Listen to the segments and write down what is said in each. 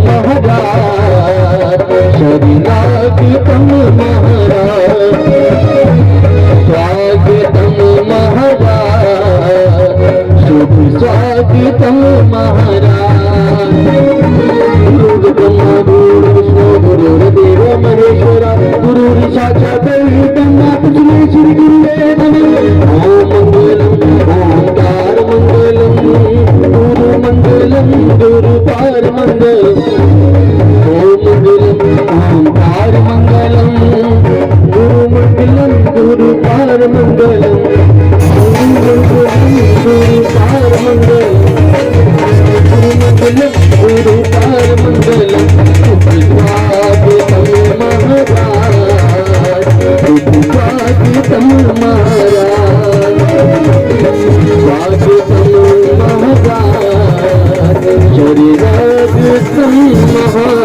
महाराज, शरणागतम महाराज, स्वागतम महाराज, शुभ स्वागतम महाराज। गुरुर्ब्रह्मा गुरुर्विष्णु गुरुर्देव महेश्वरा, गुरुर् साक्षात् परब्रह्म तस्मै श्री गुरुवे नमः। ओम मंगलम ओंकार मंगलम, गुरु मंगलम गुरुपार मंगलम। ओम मंगलम ओंकार मंगलम, गुरु मंगलम गुरुपार मंगलम। ओम मंगलम गुरुपार मंगलम, गुरु मंगलम गुरुपार मंगलम। स्वागतम महाराज, स्वागतम महाराज, स्वागतम महाराज, शरणागतम महाराज।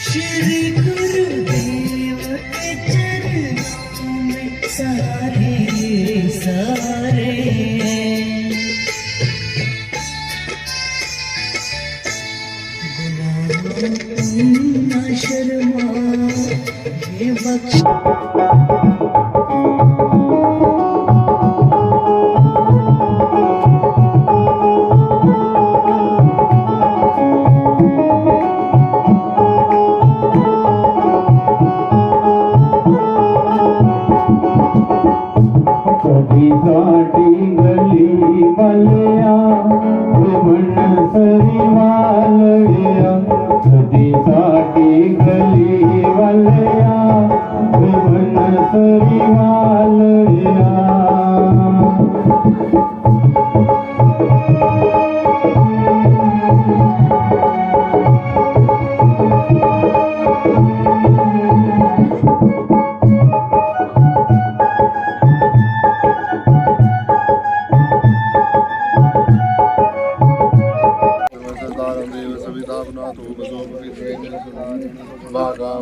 श्री गुरुदेव के चरणों में सारे सारे ना शर्मा ये बख्श। साड़ी गली वालिया सरी वालिया, साड़ी गली वालिया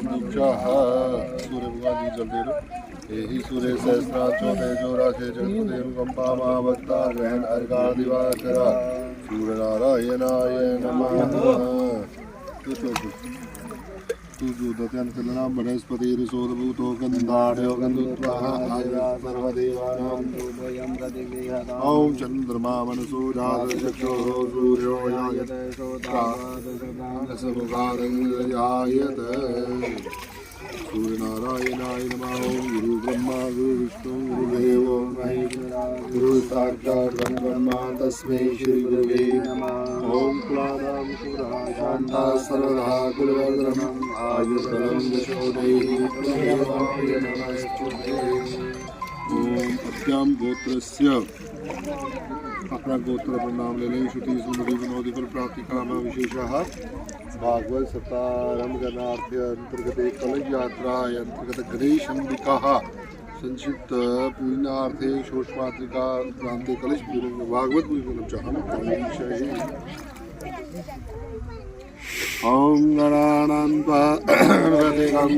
दीक्षाः सूर्य भगवान जी जल दे रहे यही सूर्य सहस्राचो तेजो राशे जगते कंपा मा भक्ता ग्रहण अर्घा दिवाकरा सूर्य नारायणाय नमः तुजोदत्यन्तलना वनस्पति ऋषोदभूतो गन्धाढ्यो गन्धोत्वाः सर्वदेवानां दूतयं प्रतिगृह्यताम् ॐ चन्द्रमा मनसो जातचक्षुः सूर्यो यायते सोदासमुखादङ्गजायत सूर्यनारायणाय नमः ॐ गुरु ब्रह्मा गुरु विष्णु गुरुदेवो महेश्वरा गुरु साक्षात् परब्रह्म तस्मै श्री गुरुवे नमः ॐ कुलानां कुला शान्ता सर्वदा कुलवग्रहम् आयुर्बलं यशोदेहि देवाय नमस्ते ॐ अभ्यां गोत्रस्य अपना गोत्र पर नाम ले लें श्रुति सुमति विनोदी फल प्राप्ति काम विशेषः भागवत सप्तारंभ गणार्थ अंतर्गत कलश यात्रा अंतर्गत गणेश अंबिका संक्षिप्त पूर्णार्थे शोषमात्रिका प्रांते कलश भागवत पूजन ओम गणानान्त्वादिगं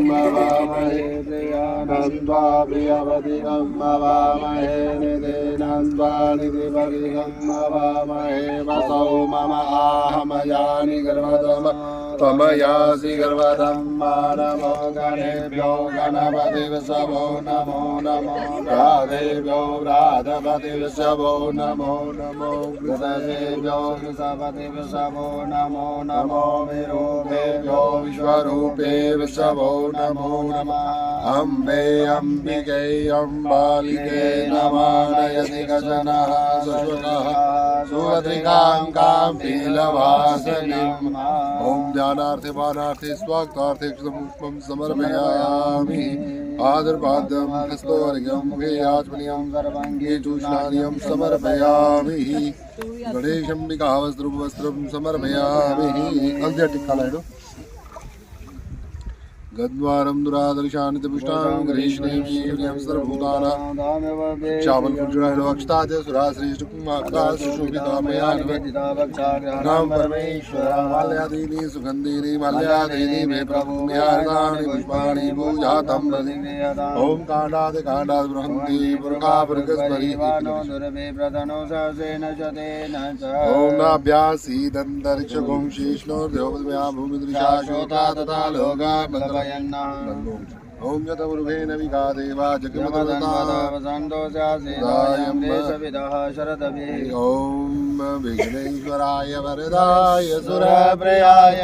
भवामहे प्रियानान्त्वा प्रियवदिगं भवामहे निधिनान्त्वा निधिपदिगं भवामहे वसौ मम आहमयानि गर्वतम त्वमयासि गर्वतं नमो गणेभ्यो गणपतिवसवो नमो नमो राधेभ्यो राधपतिवसवो नमो नमो कृतदेभ्यो कृतपतिवसवो नमो नमो विरूपेभ्यो विश्वरूपे वसवो नमो नमः अम्बे अम्बिके अम्बालिके नमानयति गजनः सुषुकः सुभद्रिकां कां नीलवासिनीम् ॐ ध्यानार्थे बाणार्थे स्वागतार्थे पुष्पं समर्पयामि आदर्भाद्यं हस्तोर्घ्यं मुखे आचमनीयं सर्वाङ्गे चूष्णानीयं समर्पयामि गणेशम्बिकावस्त्रं समर्पयामि अंत्य टिक्का लाइडो गद्वारं दुरादर्शानितपुष्टां गणेशनें शीर्यं सर्वभूतानां चावल कुजराहिलो अक्षताद्य सुराश्रेष्ठ कुमाका सुशोभिता मया निवेदिता भक्षाग्रहणां परमेश्वरा माल्यादीनि सुगन्धीनि माल्यादीनि मे प्रभु मयार्गाणि पुष्पाणि पूजातं प्रतिगृह्यताम् ॐ काण्डात् बृहन्ति पुरकापुरकस्मरि दुर्वे प्रधनो सहसेन शतेन च ॐ नाभ्यासीदन्तरिक्षगुं शीष्णोर्देवोपद्मया भूमिदृशा शोता तथा लोका ओम यतवरुभेन विगादेवा जगमदवसन्तोषासेदायं देशविदः शरदभि ओम विघ्नेश्वराय वरदाय सुरप्रियाय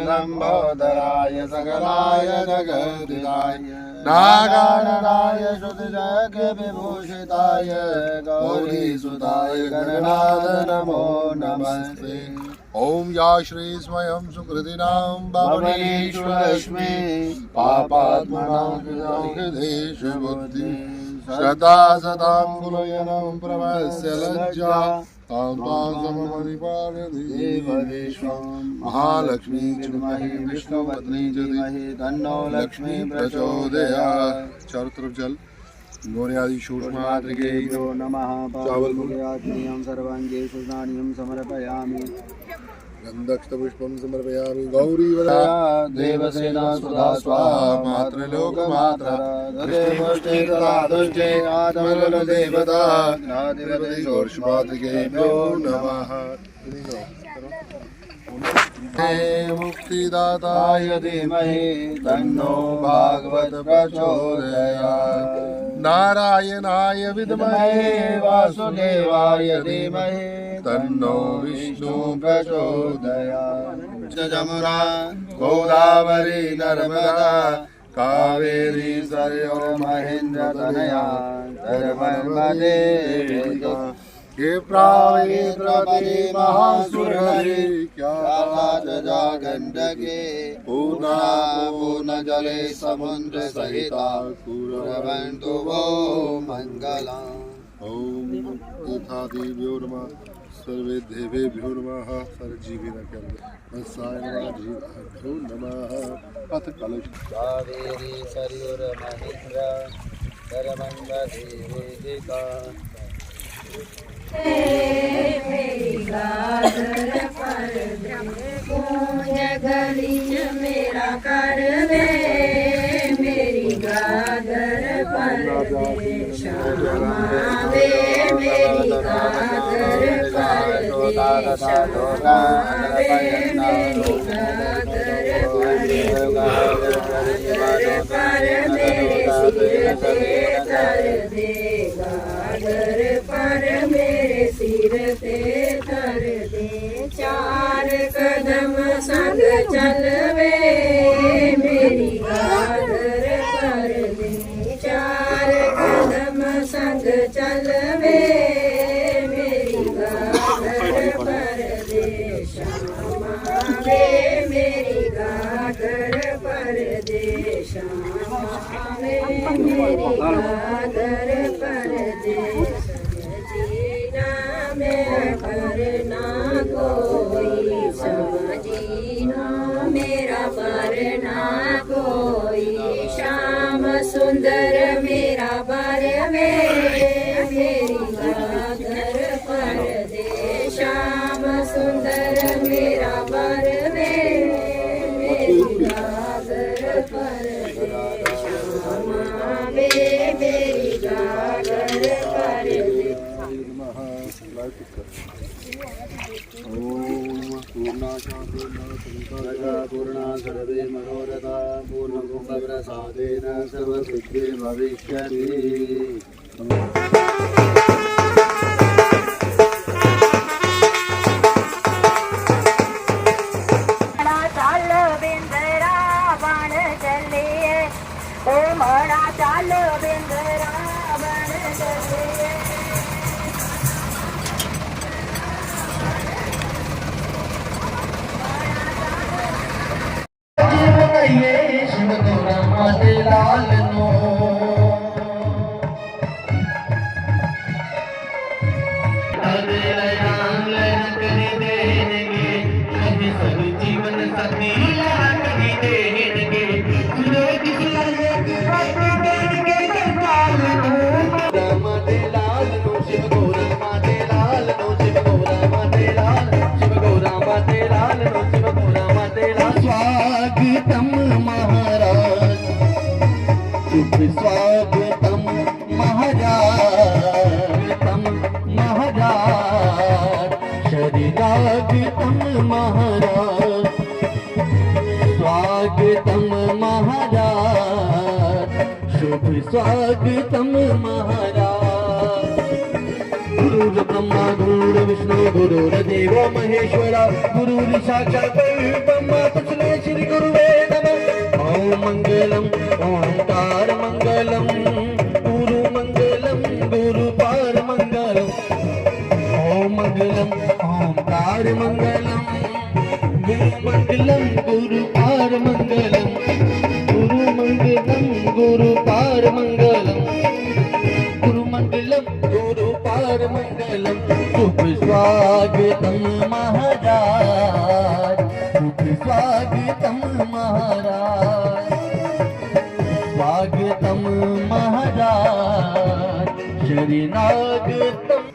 लम्बोदराय सकलाय जगदिदाय नागाननाय श्रुतिजगविभूषिताय गौरीसुताय गणनाथ नमो नमस्ते ओम या श्री स्वयं सुकृतिनां भवनेश्वरस्मै पापात्मनां हृदेश बुद्धि सदा सदां कुलयनं प्रवस्य लज्जा तां तां समपरिपालयति देवदेशं महालक्ष्मी चिन्महि विष्णुपत्नी च धीमहि तन्नो लक्ष्मी प्रचोदयात् चारों तरफ जल गौर्यादि सूक्ष्मात्रिके नमः चावलमुखयात्मीयं सर्वाङ्गे सुस्नानीयं समर्पयामि गन्धक्षपुष्पं समर्पयामि गौरीवरा देवसेना सुधा स्वाहा मातृलोकमात्रा ददेवष्टे तदा दुष्टे आत्मबलदेवता नादिवदेशोर्ष्मात्रिकेभ्यो नमः मुक्तिदाताय धीमहि तन्नो भागवत प्रचोदयात् नारायणाय विद्महे वासुदेवाय धीमहि तन्नो विष्णु प्रचोदयात् जमुना गोदावरी नर्मदा कावेरी सरयो महेन्द्र तनया नर्मदे हे प्रावेत्रपति महासुरहरि क्या गंडके पूर्णा जले समुद्र सहिता कुर्वन्तु वो मंगलम् ओम यथादिभ्यो नमः सर्वे देवेभ्यो नमः सर्वजीवेभ्यो नमः अथ कलश कावेरी सरयुर्महेन्द्र सर्वमङ्गलदेविका मेरी गागर पर पूज गली मेरा कर दे मेरी गागर पर दे श्यामा वे मेरी गागर पर दे श्यामा वे मेरी गागर पर मेरे सिर पे कर दे गागर पर मेरे सिर पे कर दे चार कदम संग चलवे मेरी गागर पर दे चार कदम संग चलवे मेरी गागर पर दे श्यामा वे मेरी गागर पर दे श्यामा वे मेरी गागर पर दे समझीना मैं करना कोई समझीना मेरा परना कोई श्याम सुंदर मेरा बर में मेरी गागर पर दे श्याम सुंदर मेरा बर में मेरी गागर पर दे श्यामा वे मेरी गागर पर दे पूर्णा सर्वे मनोरथा पूर्णकुम्भप्रसादेन सर्वसिद्धिर्भविष्यति चाल बिंदरा बन चलिए ओ मड़ा चाल बिंदरा बन चलिए शिव गौरा माते लाल नो जीवन साथी माते लाल नो शिव गौरा माते लाल नो शिव गौरा माते लाल शिव गौरा माते लाल नो शिव गौरा माते लाल स्वागतम महाराज शुभ स्वागतम महाराज महाराज शरीरागतम महाराज स्वागतम महाराज शुभ स्वागतम महाराज गुरु ब्रह्मा गुरु विष्णु गुरुर्देव महेश्वरा गुरु साक्षात् ब्रह्मा तस्मै श्री गुरुवे नमः ओम मंगलम ओंकार मंगलम गुरु पार मंगलम ओम मंगलम ओंकार मंगलम गुरु पार मंगलम गुरु पार मंगलम गुरु पार मंगलम शुभ स्वागतम महाराज शुभ स्वागतम महाराज स्वागतम महाराज शरणागतम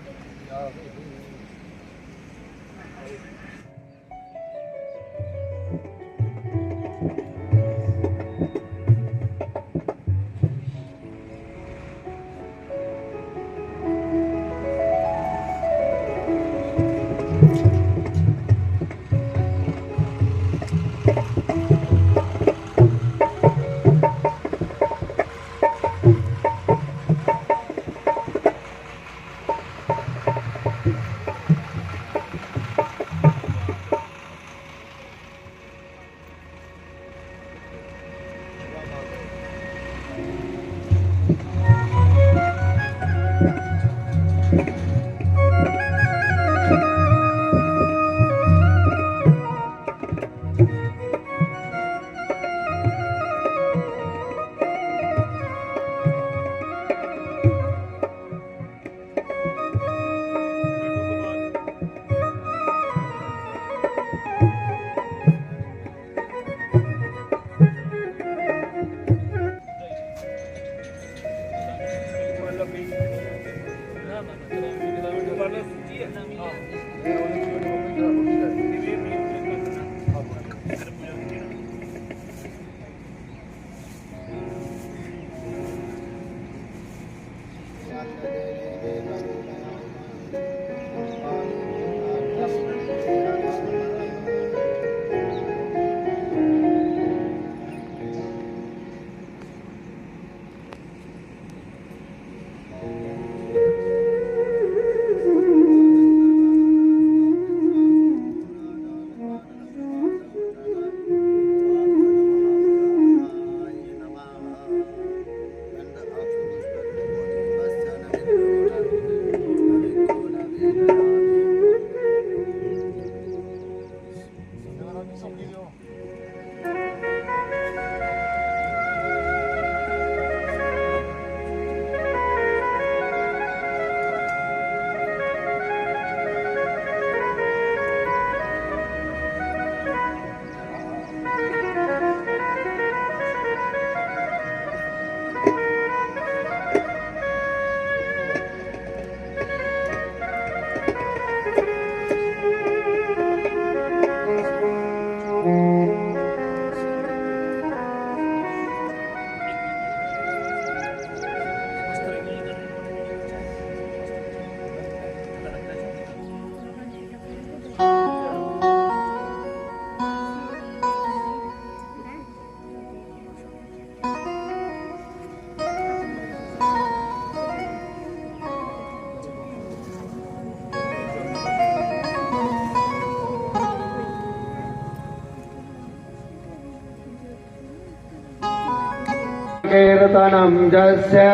कीर्तनं यस्य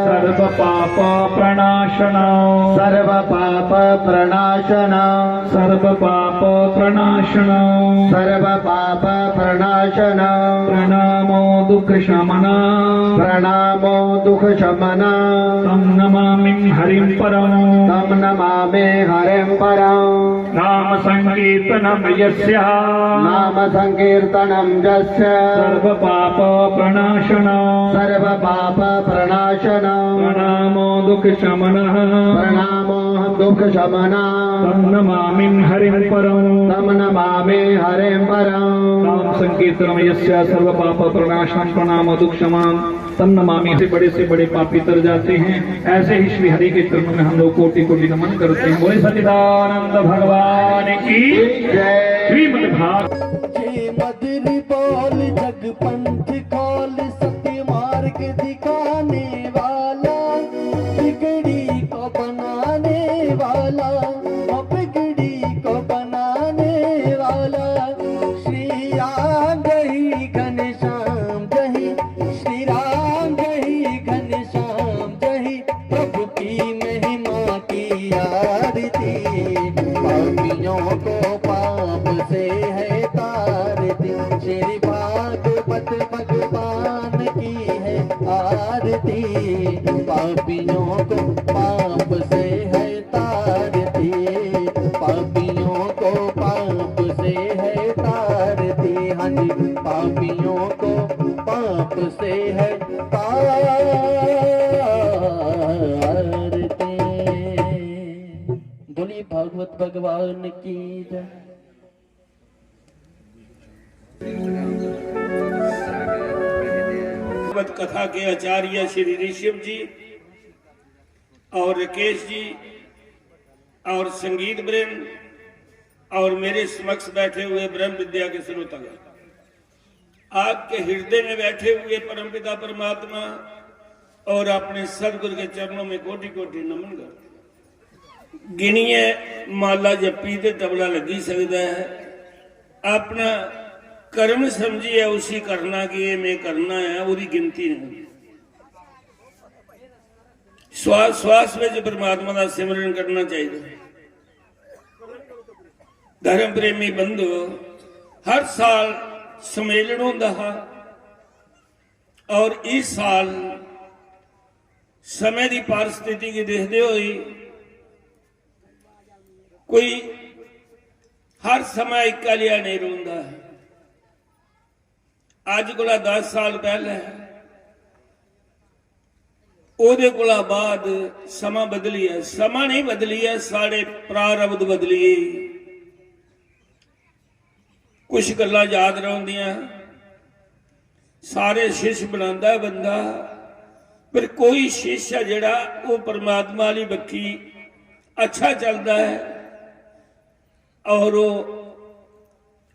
सर्वपाप प्रणाशनम् सर्वपाप प्रणाशनम् सर्वपाप प्रणाशनम् सर्वपाप प्रणाशनम् प्रणामो दुःखशमनम् प्रणामो दुःखशमनम् तं नमामि हरिं परम् तं नमामि हरिं परम् नाम संकीर्तनं यस्य नाम संकीर्तनं यस्य सर्वपाप प्रणाशनम् सर्वपाप प्रणाशनम् प्रणामो दुःखशमनः प्रणामो दुःखशमनम् तं नमामि हरिं परम् तं नमामि हरिं परम् नाम संकीर्तनम यस्य सर्वपाप प्रणाशनम प्रणाम दुःखशमनम तं नमामि। से बड़े पापी तर जाते हैं, ऐसे ही श्री हरि के चरणों में हम लोग कोटि कोटि नमन करते हैं। बोले सच्चिदानंद भगवान की जय। श्रीमद् भागवत। हे मधुर बोल जग पंथ खोल सत्य मार्ग दिखाने वाला बिगड़ी को बनाने वाला बिगड़ी को बनाने वाला श्री राम जय घनश्याम जय श्री राम जय घनश्याम जय प्रभु की महिमा की आरती पापियों को पाप से है तारती श्री भागवत भगवान की है आरती पापियों को पाप से है तारती पापियों को पाप से है तारती हाँ जी पापियों को पाप से है तारती। बोलिए भागवत भगवान की जय। भागवत कथा के आचार्य श्री ऋषभ जी और राकेश जी और संगीत वृंद और मेरे समक्ष बैठे हुए ब्रह्म विद्या के श्रोतागण, आपके हृदय में बैठे हुए परमपिता परमात्मा और अपने सदगुरु के चरणों में कोटि कोटि नमन कर। गिनिए माला जपी ते तबला लगी सकता है, अपना कर्म समझिए उसी करना कि ये मैं करना है, वो गिनती नहीं। श्वास श्वास में परमात्मा का सिमरन करना चाहिए। धर्म प्रेमी बंधु, हर साल सम्मेलन होता है और इस साल समय की परिस्थिति की देखते हुए कोई हर समय इक्का लिया नहीं रोंदा है। अज को 10 साल पहले ओदे कोला बाद समा बदली है। समा नहीं बदली है, साढ़े प्रारब्ध बदली है। कुछ गल्लां याद रहिंदियां, सारे शिष्य बनांदा बंदा, पर कोई शिष्य जिहड़ा वो परमात्मा वाली बक्खी अच्छा चलता है और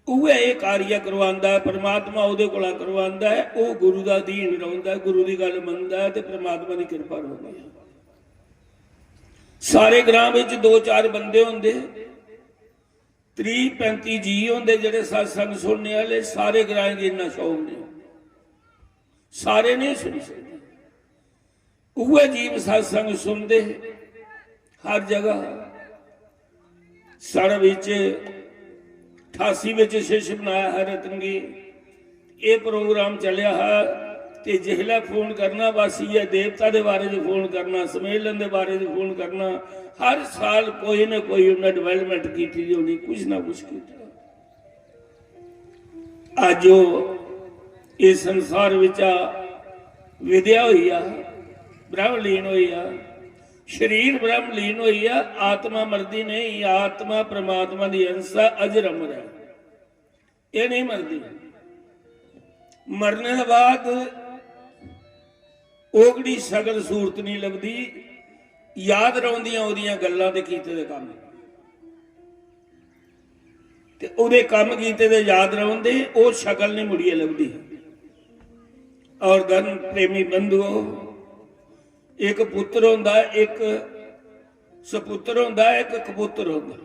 वो एक कार्य करवांदा है, परमात्मा उहदे कोला करवांदा है, वो गुरु का अधीन रहिंदा है, गुरु की गल मनदा है ते परमात्मा की कृपा होंदी है। सारे ग्राम विच 2-4 बंदे होंदे, 30-35 जी होंदे जिहड़े सत्संग सुनने वाले। सारे ग्राम च इन्ना शौक नहीं, सारे नहीं सुन सकते। उहे जीव सत्संग सुनते हर जगह। साढ़े विच 88 विच शिष्य बनाया है रतनगी, ये प्रोग्राम चलिया है ते जिहला फोन करना बस ये देवता के बारे में फोन करना, सम्मेलन के बारे में फोन करना। हर साल कोई ना कोई उन्हें डेवलपमेंट की होनी, कुछ ना कुछ की। आज जो इस संसार विच विद्या हुई आ, ब्रह्मलीन हुई आ, शरीर ब्रह्मलीन हुई आ, आत्मा मरदी नहीं। आत्मा परमात्मा की अंश अजर अमर है, ये नहीं मरदी। मरने के बाद ओगड़ी शकल सूरत नहीं लगती, याद रहिंदियां ओदियां गल्लां ते कीते दे काम, ते ओदे काम कीते दे याद रहिंदे, वो शकल नहीं मुड़िए लगती। और धर्म प्रेमी बंधुओ, एक पुत्र होंदा, एक सपुत्र होंदा, एक कपुत्र होंदा।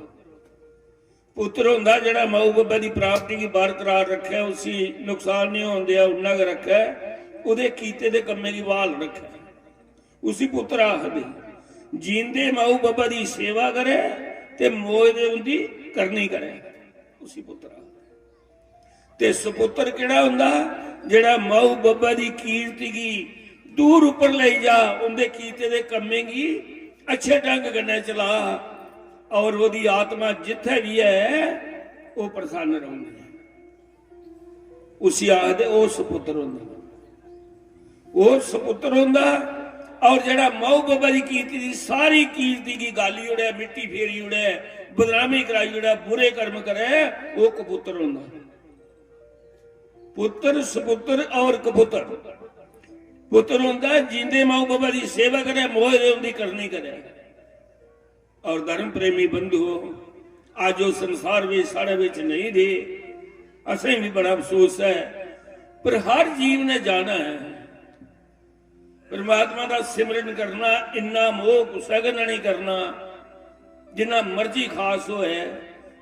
पुत्र होंदा जिहड़ा माऊ बाबा की प्राप्ति की बरकरार रखे, उसी नुकसान नहीं होने दिया, उन्ना रखे। ਉਹਦੇ ਕੀਤੇ ਦੇ ਕੰਮੇ ਦੀ ਵਾਲ ਰੱਖੇ। ਉसी पुत्र आखदे जींदे माऊ बाबा की सेवा करे ते मोए दे उंदी करनी करे। उसी पुत्र ते सपुत्र किहड़ा हुंदा जिहड़ा माऊ बाबा की कीर्ति की दूर उपर ले जा, उनके कीते दे कम्मे की अच्छे ढंग कन्नै चला और वही आत्मा जिथे भी है वो प्रसन्न रहूंगी। उसी आखदे वो सपुत्र हुंदा, वो सपुत्र हुंदा। और जड़ा माऊ बाबा की कीर्ति की सारी कीर्ति की गाली उड़े, मिट्टी फेरी उड़े, बदनामी कराई उड़े, बुरे कर्म करे, वो कपुत्र हुंदा। पुत्र सपुत्र और कपुत्र। पुत्र हुंदा जींदे माऊ बाबा की सेवा करे, मोह दे उनकी करनी करे। और धर्म प्रेमी बंधु आज वो संसार में सारे विच नहीं दे, असें भी बड़ा अफसोस है, पर हर जीव ने जाना है। परमात्मा का सिमरन करना इन्ना मोह गुस्सा करना नहीं करना जिन्ना मर्जी खास हो है,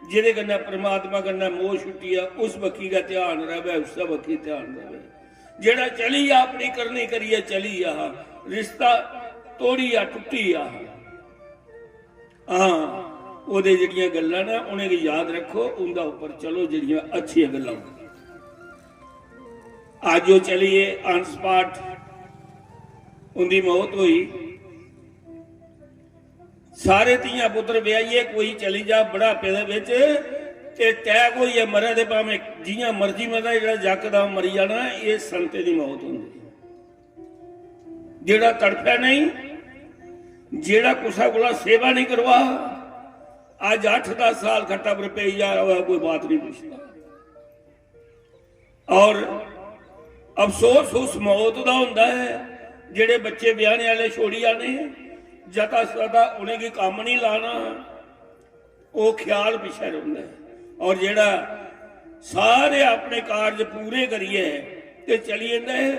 जिहदे कन्नै परमात्मा कन्नै मोह छुट्टी है उस बक्खी का ध्यान रहे, उस बक्खी ध्यान रहे। जेड़ा चली आ अपनी करनी करिए चली आ, रिश्ता तोड़ी आ टुटी आ, हाँ ओहदे जिहड़ियां गल्लां ने उन्हें याद रखो, उनका उपर चलो जिहड़ियां अच्छियां गल्लां। अज वो चलिए अनस्पाट उनकी मौत हुई। सारे धीआं पुत्र ब्याहिए, कोई चली जा बुढ़ापे दे विच ते टैक होइए मरे ते भावें जियां मर्जी मरदा, जिहड़ा यकदम मरी जाना ये संते दी मौत हुंदी। जिहड़ा तड़फिया नहीं, जिहड़ा कुसा कोला सेवा नहीं करवा, अज 8-10 साल खट्टा पर पे जा रहा है, कोई बात नहीं पूछता। और अफसोस उस मौत का हुंदा है जेड़े बच्चे ब्याहने वाले छोड़ी आने, जता सदा उन्हें की काम नहीं लाना, वो ख्याल पिछे रहा है। और जेड़ा सारे अपने कार्य पूरे करिए ते चली जाता है,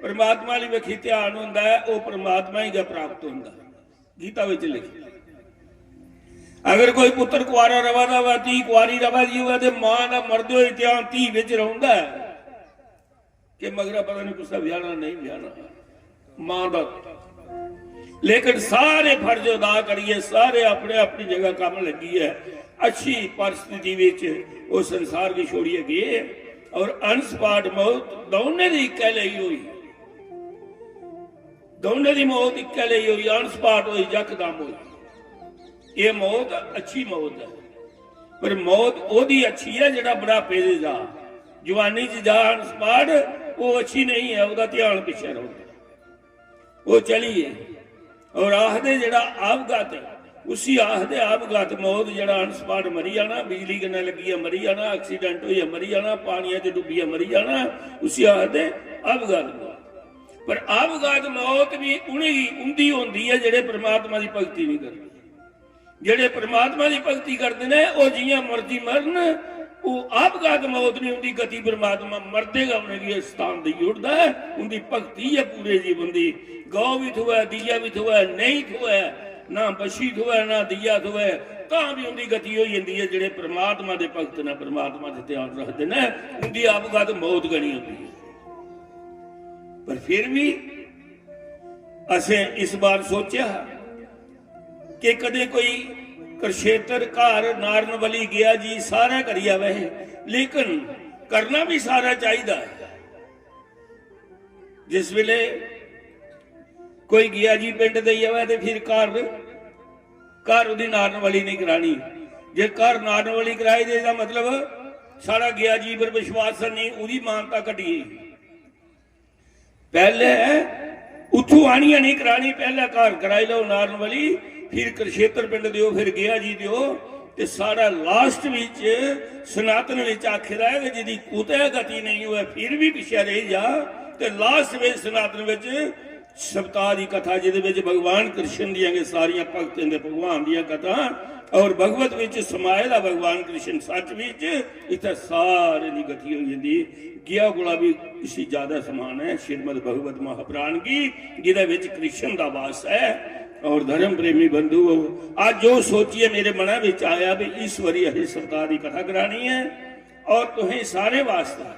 परमात्मा वाली बखी ध्यान होंदा है, वो परमात्मा ही प्राप्त होंदा। गीता विच लिखिया अगर कोई पुत्र कुआरा रवा वा, धी कुआरी रवा दी होवे ते मां दा मरदे होए ध्यान धी विच रहुंदा है कि मगरा पता नहीं कुछ ब्याहना नहीं ब्याहना मां दा। लेकिन सारे फर्ज अदा करिए, सारे अपने अपनी जगह काम लगी है, अच्छी परिस्थिति विच वो संसार की छोड़िए गए। और अनस्पाट मौत दोने दी इक्के लई हुई, दोने दी मौत इक्के लई हुई, अनस्पाट हुई, यकदम हुई। ये मौत अच्छी मौत है, पर मौत ओदी अच्छी है जिहड़ा बुढ़ापे च जा, जवानी च जा अनस्पाट वो अच्छी नहीं है, उसका ध्यान पिछे रहो। वो चलिए और आखदे जड़ा आपघात उसी आखदे आपघात मौत जड़ा अनस्पाट मरी जाना, बिजली कन्नै लगी है मरी जाना, एक्सीडेंट होइया मरी जाना, पानिया च डुबिया मरी जाना, उसी आखदे आपघात मौत। पर आपघात मौत भी उन्दी होंदी है जेड़े परमात्मा की भगती नहीं करते। जेड़े परमात्मा की भगती करते हैं वो जियां मर्जी मरन, वो आपघात मौत नहीं उनकी गति परमात्मा मरदेगा उन्हें स्थान दी उड़ता है। उनकी भगती है पूरे जीवन की, गौ भी थोड़ा दिया भी थोड़ा नहीं थोड़ा ना बशी थोड़ा ना दिया थोड़ा, तां भी उनकी गति हो जाती है। जेड़े परमात्मा के भगत ने परमात्मा से ध्यान रखते हैं उनकी आपघात मौत गनी होती है। पर फिर भी असें इस बार सोचा कि कदे कोई कुरुक्षेत्र घर नारनवली गया जी सारा करी आवे, लेकिन करना भी सारा चाहिए। जिस वेले कोई गया जी पिंड दे आवे तो फिर घर उदी नारनवली नहीं करानी। जे घर नारनवली कराई दे दा मतलब सारा गया जी पर विश्वास नहीं, उदी मानता घटी। पहले उथों आनिया नहीं करानी, पहले घर कराई लो नारनवली, फिर कुरुक्षेत्र पिंड दियो, फिर गया जी दियो, ते सारा लास्ट विच सनातन विच आखिरा है कि जिहदी कुतै गति नहीं हुए फिर भी पिछे रह जा, ते लास्ट विच सनातन विच सप्ताह की कथा जिहदे भगवान कृष्ण दियां सारियां भगतां दे भगवान दियां कथा और भगवत विच समाएदा भगवान कृष्ण सच विच इत्थे सारे दी गति हो जाती। गया कोला भी इसी ज्यादा समान है श्रीमद भगवत महापुराण की, जिहदे विच कृष्ण दा वास है। और धर्म प्रेमी बंधु आज जो सोचिए मेरे मन में आया भी इस वरी असीं सप्ताह की कथा करानी है और तुहें सारे वास्ते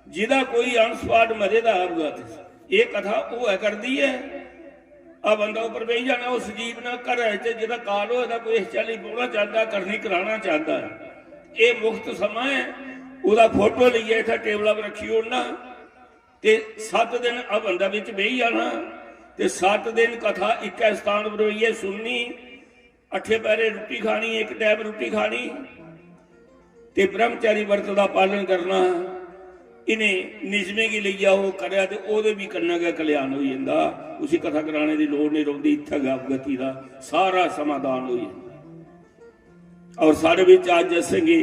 जिहदा कोई अनस्पाट मरे दा आपघात ये कथा वो है कर दी है। आ बंदा उपर बही जाना उस जीव ना घर जो काल होगा कोई इस चाली बोलना चाहता करनी कराना चाहता है। ये मुफ्त समा है। वह फोटो लीए इतना टेबल पर रखी ओढ़ना ते 7 दिन आ बंदा बिच बही जाना ते 7 दिन कथा एक स्थान पर बही सुननी। 8 पैरे रोटी खानी, एक टाइम रोटी खानी ते ब्रह्मचारी व्रत का पालन करना। इन्हें निजमे की लिया वो कराया तो वो भी करना गया कल्याण हो जाता। उसी कथा कराने की लोड़ नहीं रही। इतना गति का सारा समाधान हो जाता। और साढ़े बिच अज असेंगे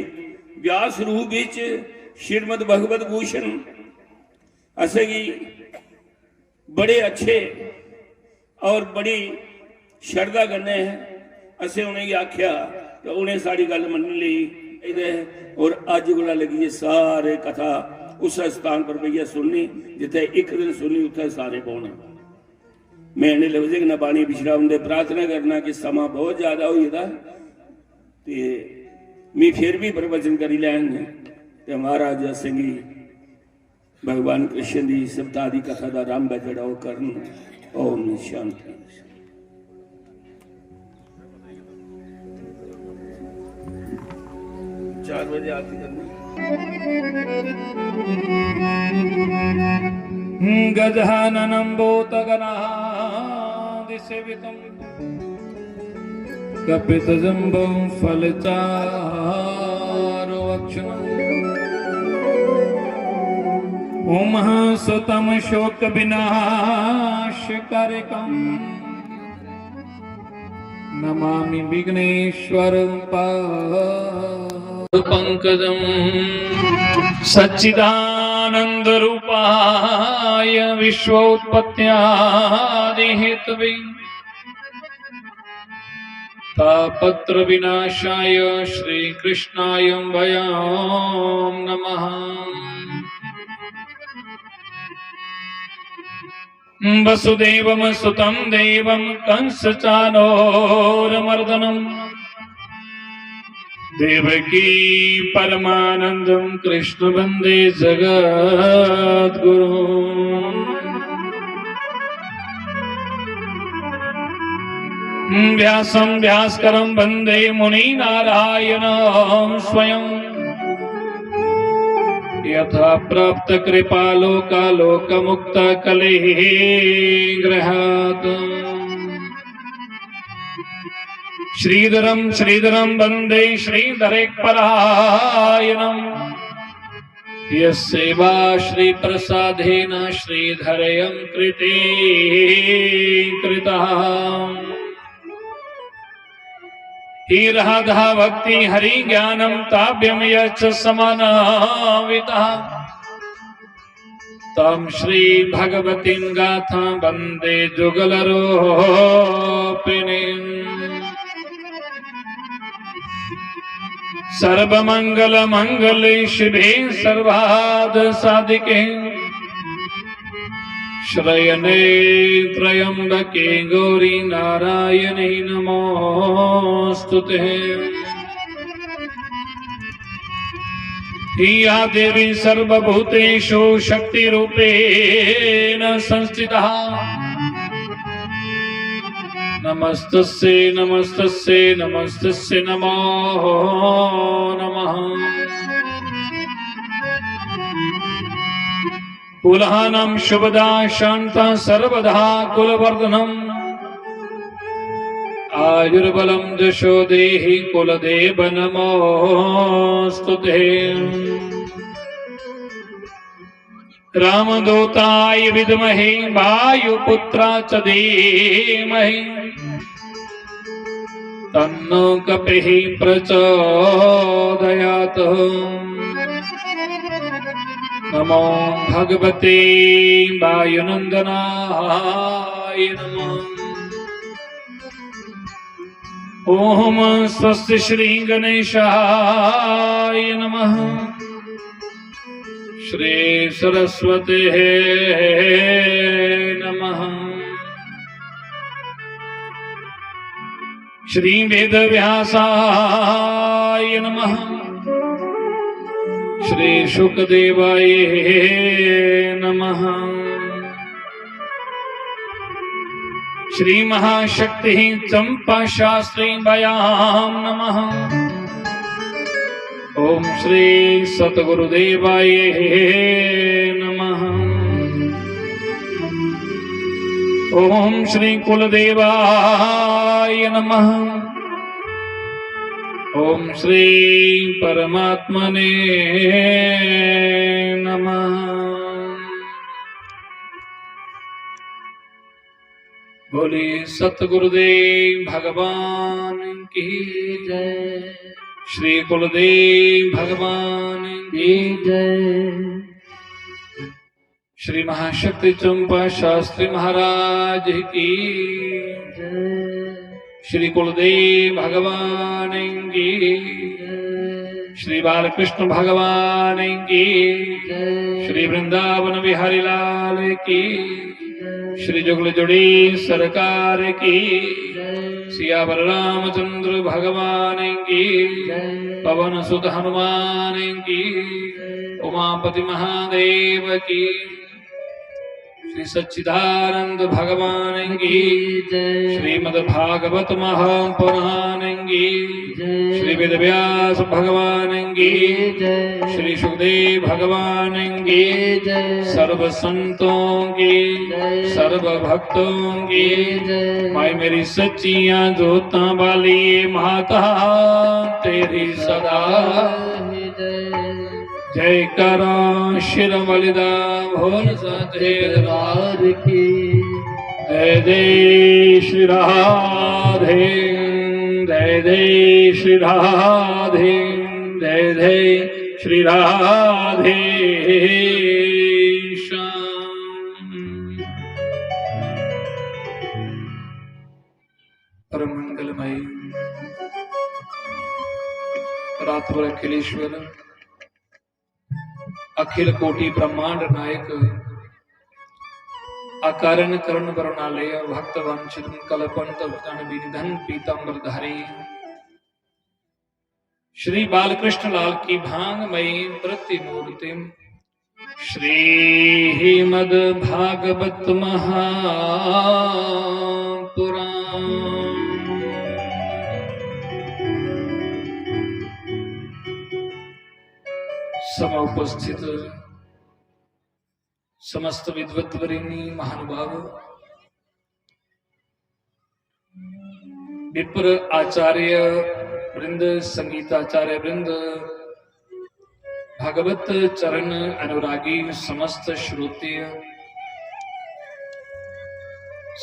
व्यास रूप विच श्रीमद भगवत भूषण असेंगी बड़े अच्छे और बड़ी श्रद्धा करने हैं। असें उन्हें आख्या तो उन्हें साड़ी गल मनी ली और अज गुला लगी सारे कथा उस स्थान पर भैया सुननी जिथे एक दिन सुननी उथे सारे पौने। मैं इन्हें लफ्ज न पानी विश्राम दे प्रार्थना करना कि समा बहुत ज्यादा हो जाता ते मैं फिर भी प्रवचन करी लैंगे ते महाराज सिंह भगवान कृष्ण की सप्ताह की कथा का आरंभ है जड़ा वो करन। ओम शांति। चार बजे आरती करनी। गजाननं भूतगणादिसेवितं कपितजम्बं फलचारुभक्षणम् उमासुतं शोकविनाशकारिकम् नमामि विघ्नेश्वरं पंकजम् सच्चिदानंद रूपाय विश्वोत्पत्त्यादि हेतवे तापत्र विनाशाय श्री कृष्णाय वयं नमः। वसुदेवं सुतं देवं कंसचानूरमर्दनम् देवकी परमानंदं कृष्ण वंदे जगद्गुरु। व्यासं व्यासकरं वंदे मुनिनारायणं स्वयं यथा प्राप्त कृपालोकालोकमुक्त कलेः गृहात्। श्रीधरं श्रीधरं वंदे श्रीधरेक्परायणम् यस्सेवा श्रीप्रसादेन श्रीधरयं कृते कृतः। ही राधा भक्ति हरि ज्ञानं ताभ्यं यच्च समानावितः तम श्री भगवतीं गाथा वंदे जुगलरूपिणीम्। सर्वमंगल मंगले शिवे सर्वाद साधिके श्रयणे त्र्यंबके गौरी नारायणी नमोस्तुते। या देवी सर्वभूतेषु शक्तिरूपेण संस्थिता नमस्तस्यै नमस्तस्यै नमस्तस्यै नमो नमः। कुलहानं शुभदा शान्ता सर्वदा कुलवर्धनम् आयुर्बलं यशो देहि कुलदेव नमोस्तुते। रामदूताय विद्महे वायुपुत्राय च धीमहि तन्नो कपिः प्रचोदयात्। नमो भगवते वायुनन्दनाय नमः। ओम स्वस्ति श्री गणेशाय नमः। श्री सरस्वती नमः। श्री वेदव्यासाय नमः। श्री शुकदेवाय नमः। श्री महाशक्ति चंपा शास्त्री व्यायाम नमः। ओम श्री सतगुरुदेवाय नमः। ओम श्री कुलदेवाय नमः। ओम श्री परमात्मने नमः। बोले सतगुरुदेव भगवान की जय। श्री कुलदेव भगवान की जय। श्री महाशक्ति चंपा शास्त्री महाराज की जय। श्री कुलदेव भगवान की जय। श्री बालकृष्ण भगवान की जय। श्री वृंदावन बिहारी लाल की, श्री जुगल जोड़ी सरकार की, सियावर रामचंद्र भगवान की, पवन सुत हनुमान की, उमापति महादेव की, श्री सच्चिदानंद भगवान की, श्रीमद् भागवत महापुराण की, श्री वेद व्यास भगवान की, श्री सुखदेव भगवान की, सर्व संतों की, सर्व भक्तों की, माई मेरी सच्चियां जोता वाली माता तेरी सदा जय करा। शिर बलिदा भोल सचे दरबार की जय। जय श्री राधे, जय जय श्री राधे, जय जय श्री राधे श्याम। परम मंगलमय रातभर अखिलेश्वर अखिल कोटि ब्रह्मांड नायक अकारण करण वरुणालय भक्त वंचित कल्पंत विनिधन पीतांबर धारी श्री बालकृष्ण लाल की भांगमयी प्रतिमूर्ति श्रीमद् भागवत महापुराण सम उपस्थित समस्त विद्वद्वरिणी महानुभाव, विप्र आचार्य वृंद, संगीताचार्य वृंद, भगवत चरण अनुरागी समस्त श्रोतीय,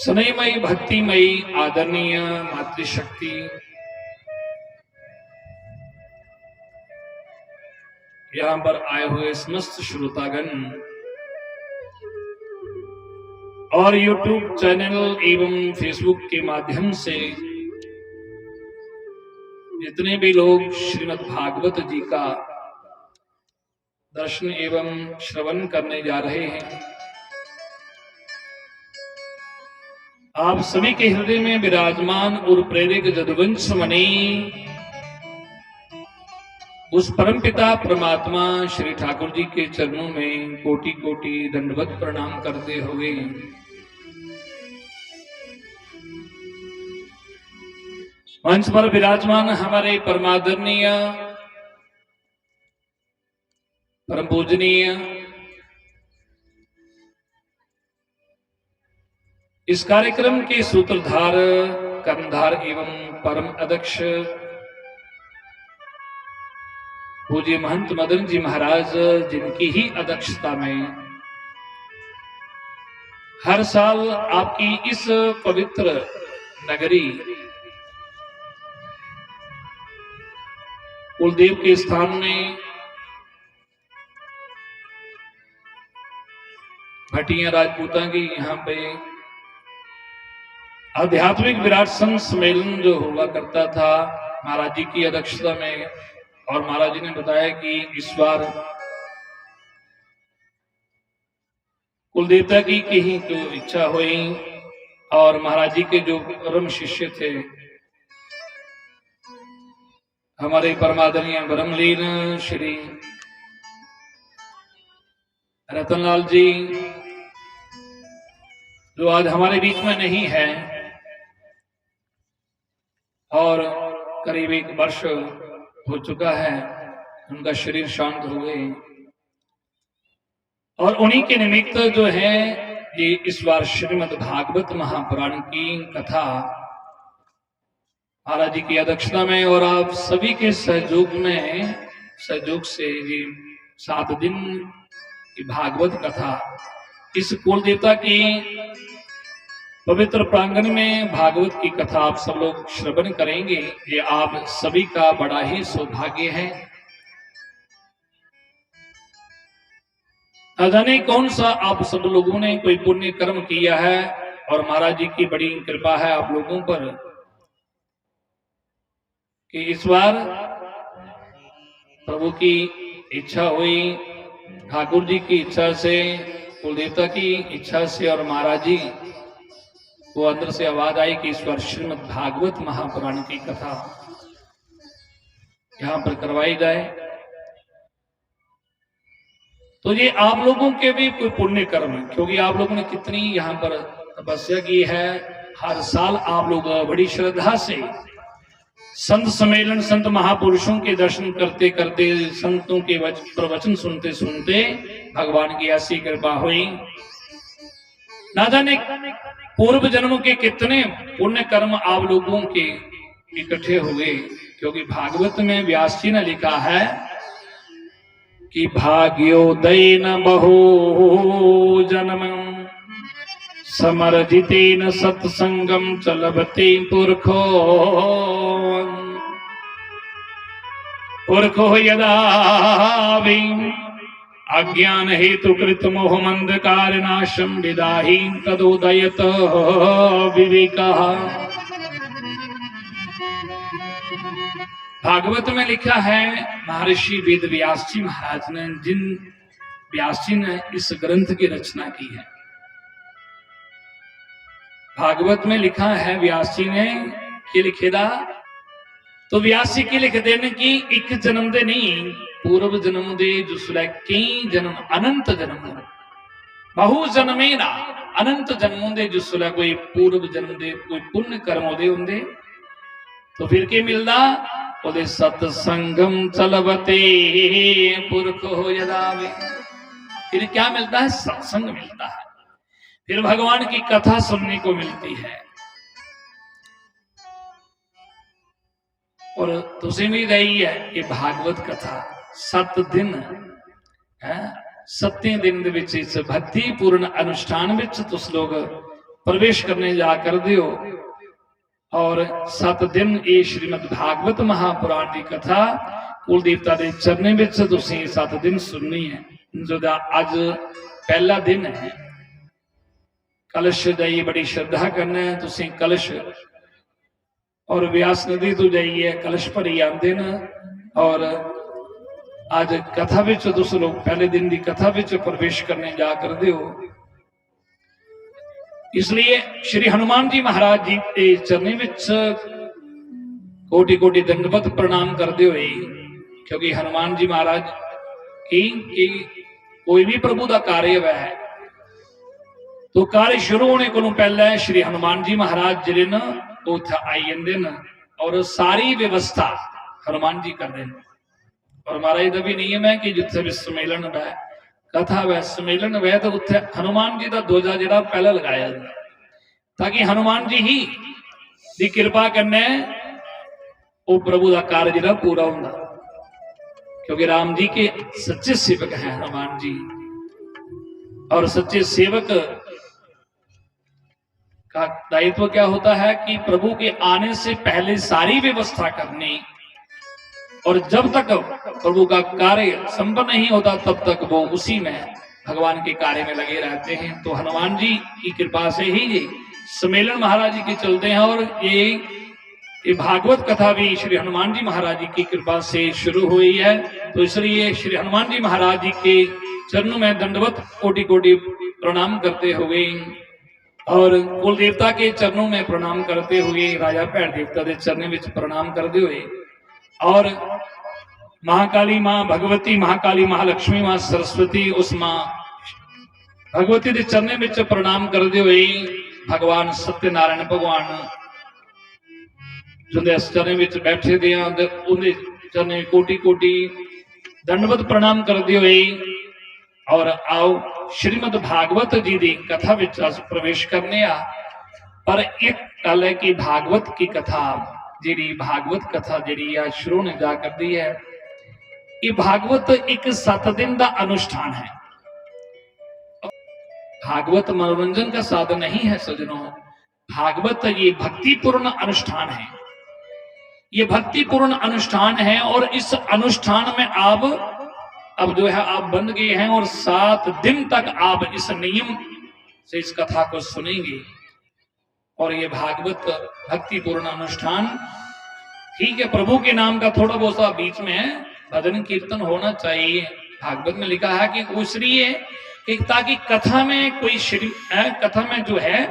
स्नेहमयी भक्तिमयी आदरणीय मातृशक्ति, यहाँ पर आए हुए समस्त श्रोतागण और YouTube चैनल एवं फेसबुक के माध्यम से जितने भी लोग श्रीमद् भागवत जी का दर्शन एवं श्रवण करने जा रहे हैं, आप सभी के हृदय में विराजमान और प्रेरक जदुवंश मणि उस परमपिता परमात्मा श्री ठाकुर जी के चरणों में कोटि कोटि दंडवत प्रणाम करते हुए मंच पर विराजमान हमारे परमादरणीय परम पूजनीय इस कार्यक्रम के सूत्रधार, कर्णधार एवं परम अध्यक्ष पूज्य महंत मदन जी महाराज, जिनकी ही अध्यक्षता में हर साल आपकी इस पवित्र नगरी कुलदेव के स्थान में भटिया राजपूता की यहाँ पे आध्यात्मिक विराट संत सम्मेलन जो हुआ करता था महाराज जी की अध्यक्षता में, और महाराज जी ने बताया कि इस बार कुलदेवता की कहीं तो इच्छा हुई और महाराज जी के जो परम शिष्य थे हमारे परमादरणीय ब्रह्मलीन श्री रतनलाल जी, जो आज हमारे बीच में नहीं है, और करीब 1 वर्ष हो चुका है, उनका शरीर शांत हो गए। और उन्हीं के निमित्त जो है ये इस बार श्रीमद् भागवत महापुराण की कथा महाराज जी की अध्यक्षता में और आप सभी के सहयोग से ये 7 दिन की भागवत कथा इस कुल देवता की पवित्र प्रांगण में भागवत की कथा आप सब लोग श्रवण करेंगे। ये आप सभी का बड़ा ही सौभाग्य है। न जाने कौन सा आप सब लोगों ने कोई पुण्य कर्म किया है और महाराज जी की बड़ी कृपा है आप लोगों पर कि इस बार प्रभु की इच्छा हुई, ठाकुर जी की इच्छा से, कुलदेवता की इच्छा से और महाराज जी को अंदर से आवाज आई कि इस बार श्रीमद् भागवत महापुराण की कथा यहां पर करवाई जाए। तो ये आप लोगों के भी कोई पुण्य कर्म है, क्योंकि आप लोगों ने कितनी यहाँ पर तपस्या की है। हर साल आप लोग बड़ी श्रद्धा से संत सम्मेलन, संत महापुरुषों के दर्शन करते करते, संतों के प्रवचन सुनते सुनते भगवान की ऐसी कृपा हुई। ना जाने पूर्व जन्मों के कितने पुण्य कर्म आप लोगों के इकट्ठे हो गए, क्योंकि भागवत में व्यास जी ने लिखा है कि भाग्योदयेन बहो जन्म समर्जितेन सत्संगम चलबते पुरखो यदा वे अज्ञान हेतु कृत मोह मंदकार नाशम विदाहि तदोदयत विवेकः। भागवत में लिखा है, महर्षि वेद व्यास जी महाराज ने, जिन व्यास जी ने इस ग्रंथ की रचना की है, भागवत में लिखा है व्यास जी ने कि लिखेदा तो व्यास जी की लिख देने की एक जन्म दे नहीं, पूर्व जन्म दे जिसले कई जन्म अनंत जन्म बहु जन्मे ना अनंत जन्मों दे जिसले कोई पूर्व जन्म दे कोई पुण्य कर्म दे होंगे तो फिर के मिलदा बोले सत्संगम चलबते पुरख हो यदावे। फिर क्या मिलता है? सत्संग मिलता है, फिर भगवान की कथा सुनने को मिलती है। और तुझे भी रही है ये भागवत कथा 7 दिन है, 7 दिन दे विच इस भक्ति पूर्ण अनुष्ठान विच तुस लोग प्रवेश करने जा कर दियो। और 7 दिन ये श्रीमद् भागवत महापुराण की कथा कुल देवता के चरने में 7 दिन सुननी है। जो अज पहला दिन है, कलश जाइए बड़ी श्रद्धा करना है, तुसी कलश और व्यास नदी तो जाइए कलश भरी आते न। और आज कथा विच तुस लोग पहले दिन की कथा विच प्रवेश करने जा कर दियो। इसलिए श्री हनुमान जी महाराज जी के चरने विच कोटि कोटि दंडवत प्रणाम करते हुए, क्योंकि हनुमान जी महाराज की कोई भी प्रभु का कार्य है तो कार्य शुरू होने को पहले श्री हनुमान जी महाराज जिले न उठ आई जाते न और सारी व्यवस्था हनुमान जी कर दें। और महाराज का भी नियम है कि जिथे भी सम्मेलन वह कथा वह सम्मेलन वह तो उत्थे हनुमान जी का ध्वजा जिहड़ा पहला लगाया जाए, ताकि हनुमान जी ही दी कृपा करने वो प्रभु का कार्य जिहड़ा पूरा होंदा। क्योंकि राम जी के सच्चे सेवक हैं हनुमान जी, और सच्चे सेवक का दायित्व क्या होता है कि प्रभु के आने से पहले सारी व्यवस्था करनी, और जब तक प्रभु का कार्य संपन्न नहीं होता तब तक वो उसी में भगवान के कार्य में लगे रहते हैं। तो हनुमान जी की कृपा से ही ये सम्मेलन महाराज जी के चलते हैं। और ये भागवत कथा भी श्री हनुमान जी महाराज जी की कृपा से शुरू हुई है। तो इसलिए श्री हनुमान जी महाराज जी के चरणों में दंडवत कोटि कोटि प्रणाम करते हुए और कुल देवता के चरणों में प्रणाम करते हुए, राजा भैड़ देवता के चरणों में प्रणाम करते हुए, और महाकाली मां भगवती, महाकाली महालक्ष्मी, मां सरस्वती, उस मां भगवती के चरणों में प्रणाम करते हुए भगवान सत्यनारायण भगवान जिंदे इस चरण विच बैठे दे आं ते उहदे चरणे कोटि कोटि दंडवत प्रणाम करते हुए और आओ श्रीमद भागवत जी की कथा विच अस प्रवेश करने आ। पर एक गल है कि भागवत की कथा जी भागवत कथा जी शुरू ने जा करती है। ये भागवत एक 7 दिन का अनुष्ठान है। भागवत मनोरंजन का साधन नहीं है सज्जनों, भागवत ये भक्तिपूर्ण अनुष्ठान है। ये भक्तिपूर्ण अनुष्ठान है और इस अनुष्ठान में आप अब जो है आप बन गए हैं और 7 दिन तक आप इस नियम से इस कथा को सुनेंगे। और ये भागवत भक्तिपूर्ण अनुष्ठान ठीक है, प्रभु के नाम का थोड़ा बहुत बीच में भजन कीर्तन होना चाहिए। भागवत में लिखा है कि इसलिए कि ताकि कथा में कोई कथा में जो है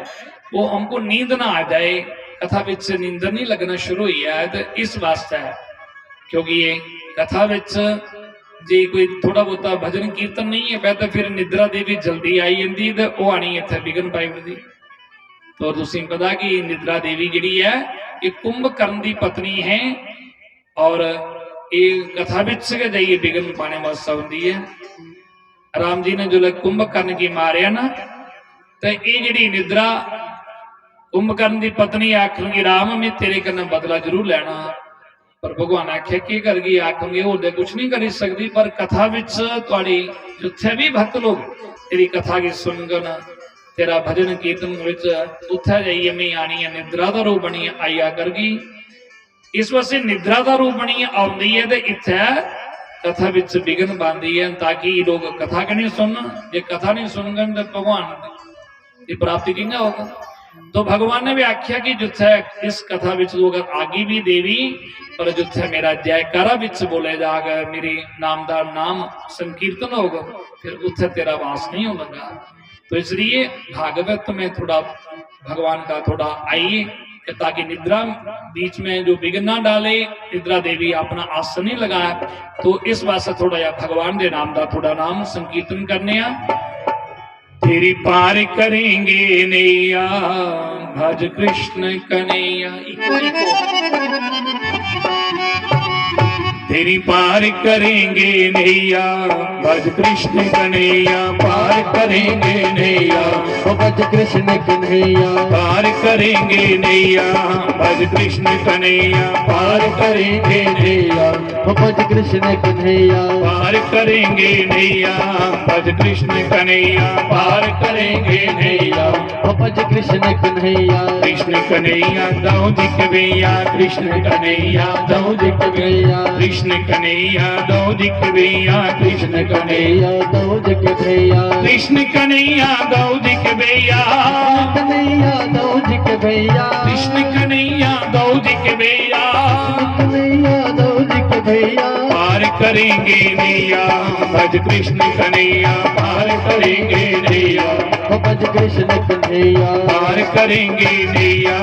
वो हमको नींद ना आ जाए, कथा विच से नींद नहीं लगना शुरू हुई है। तो इस वास्ते है क्योंकि ये कथा विच जे कोई थोड़ा बहुत भजन कीर्तन नहीं है तो फिर निद्रा देवी जल्दी आई जाती तो वो आनी इत्थे विघन पाई उठदी। तो तुसीं पता कि निद्रा देवी जिहड़ी है ये कुंभकर्ण की पत्नी है और ये कथा विच जाइए विघन पाने वास्ते होंदी है। राम जी ने जो कुंभकर्ण की मारिया ना तो ये जिहड़ी निद्रा कुंभकर्ण की पत्नी आखूंगी राम मैं तेरे कन्नै बदला जरूर लेना, पर भगवान आख्या की कर गई आखूंगी वो कुछ नहीं कर सकती। पर कथा विच तुहाडी जिथे भी भक्त लोग तेरी कथा की सुनगन तेरा भजन कीर्तन विच उथे जाइए मैं आनी है निद्रा का रूप बनी आया करगी। इस वास्ते निद्रा का रूप बनी आउंदी है तो इत्थे कथा विच विघन पाती है ताकि लोग कथा के नहीं सुन। जे कथा नहीं सुनगन तो भगवान की प्राप्ति किंगा होगा। तो भगवान ने भी आख्या कि जिथे इस कथा विच लोग आगे भी देवी पर जिथे मेरा जयकारा विच बोले जागा मेरे नाम का नाम संकीर्तन होगा फिर उथे तेरा वास नहीं होगा। तो इसलिए भागवत में थोड़ा भगवान का थोड़ा आइए ताकि निद्रा बीच में जो विघ्न ना डाले, निद्रा देवी अपना आसन नहीं लगाए। तो इस वास्ते थोड़ा या भगवान के नाम का थोड़ा नाम संकीर्तन करने आ। तेरी पार करेंगे नैया भज कृष्ण कन्हैया, तेरी पार करेंगे नैया भज कृष्ण कन्हैया, पार करेंगे नैया भज कृष्ण कन्हैया, पार करेंगे नैया भज कृष्ण कन्हैया, पार करेंगे नैया भज कृष्ण कन्हैया, पार करेंगे नैया भज कृष्ण कन्हैया, पार करेंगे नैया भज कृष्ण कन्हैया, कृष्ण कन्हैया दो दिखवैया, कृष्ण कन्हैया दो दिखवैया, कृष्ण कन्हैया दो दिखवैया, कृष्ण कन्हैया दो दिखवैया, कृष्ण कन्हैया दो दिखवैया, कन्हैया दो दिखवैया, कृष्ण कन्हैया दो दिखवैया, कन्हैया दो दिखवैया, पार करेंगे नैया भज कृष्ण कन्हैया, पार करेंगे नैया भज कृष्ण कन्हैया, पार करेंगे नैया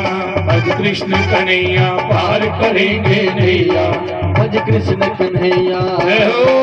भज कृष्ण कन्हैया, पार करेंगे नैया भज कृष्ण कन्हैया। जय हो।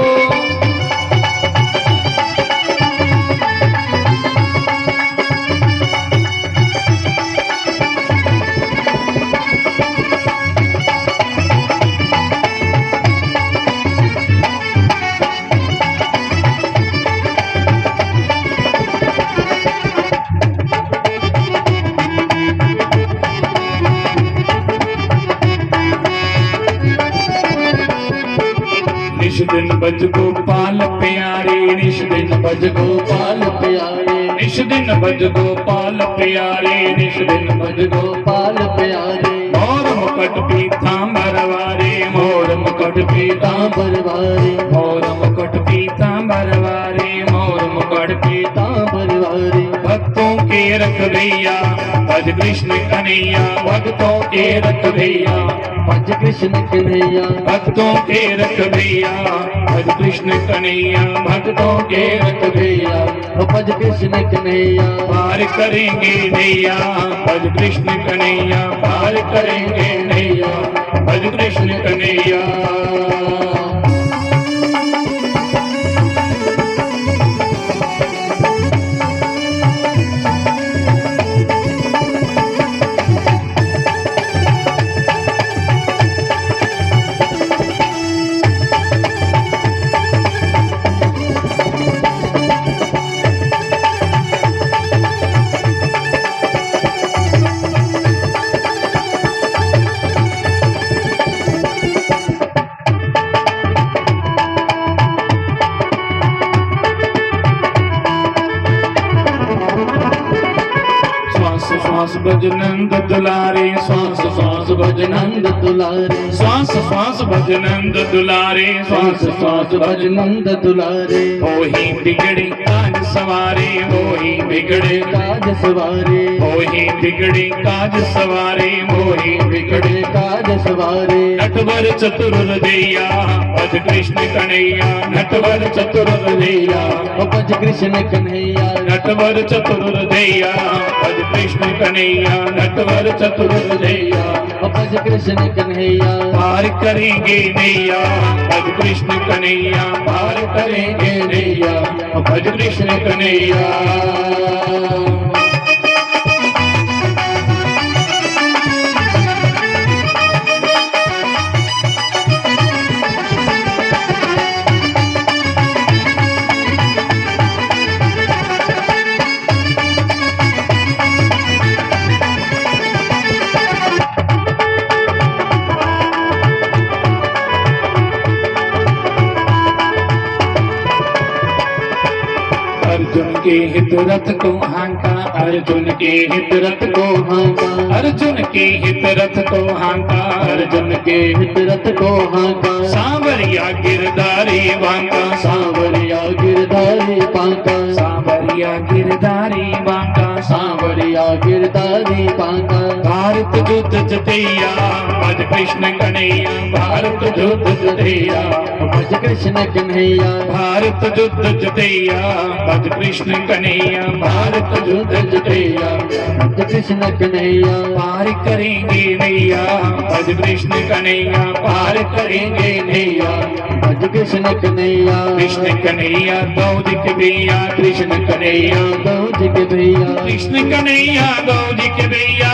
निश दिन बज गोपाल प्यारे, निश दिन बज गोपाल प्यारे, निश दिन बज गोपाल प्यारे, निश दिन बज गोपाल प्यारे, मोर मुकट पीतांबर वारे, मोर मुकट पीतांबर वारे, मोर मुकट पीतांबर वारे, मोर मुकट पीतांबर वारे, भक्तों के रखवैया भज कृष्ण कन्हैया, भक्तों के रखवैया भज कृष्ण कन्हैया, भक्तों के रखवैया भज कृष्ण कन्हैया, भक्तों के रखवैया भज कृष्ण कन्हैया, पार करेंगे नैया भज कृष्ण कन्हैया, पार करेंगे नैया भज कृष्ण कन्हैया। श्वास भज नंद दुलारे, श्वास श्वास भज नंद दुलारे, श्वास श्वास भज नंद दुलारे, श्वास श्वास भज नंद दुलारे। होही बिगड़े काज सवारे, होही बिगड़े काज सवारे, होही बिगड़े काज सवारे, होही बिगड़े काज सवारे। नटवर चतुर हृदया भज कृष्ण कन्हैया, नटवर चतुर हृदया भज कृष्ण कन्हैया, नटवर चतुर हृदया भज कृष्ण कन्हैया, नटवर चतुर हृदया भज कृष्ण कन्हैया। पार करेंगे नैया भज कृष्ण कन्हैया, पार करेंगे नैया भज कृष्ण कन्हैया। अर्जुन के हित रथ को हांका, अर्जुन के हित रथ को हांका, अर्जुन के हित रथ को हांका, अर्जुन के हित रथ को हांका। सांवरिया गिरधारी बांका, सांवरिया गिरधारी बांका, सांवरिया गिरधारी बांका, सांवरिया गिरधारी बांका। भारत युद्ध जतैया भज कृष्ण कन्हैया, भारत युद्ध जतैया भज कृष्ण कन्हैया, भारत युद्ध जतैया भज कृष्ण कन्हैया, भारत युद्ध जतैया भज कृष्ण कन्हैया। पार करेंगे नैया भज कृष्ण कन्हैया, पार करेंगे नैया भज कृष्ण कन्हैया। कृष्ण कन्हैया गौरी के भैया, कृष्ण कन्हैया गौरी के भैया, कृष्ण कन्हैया गौरी के भैया,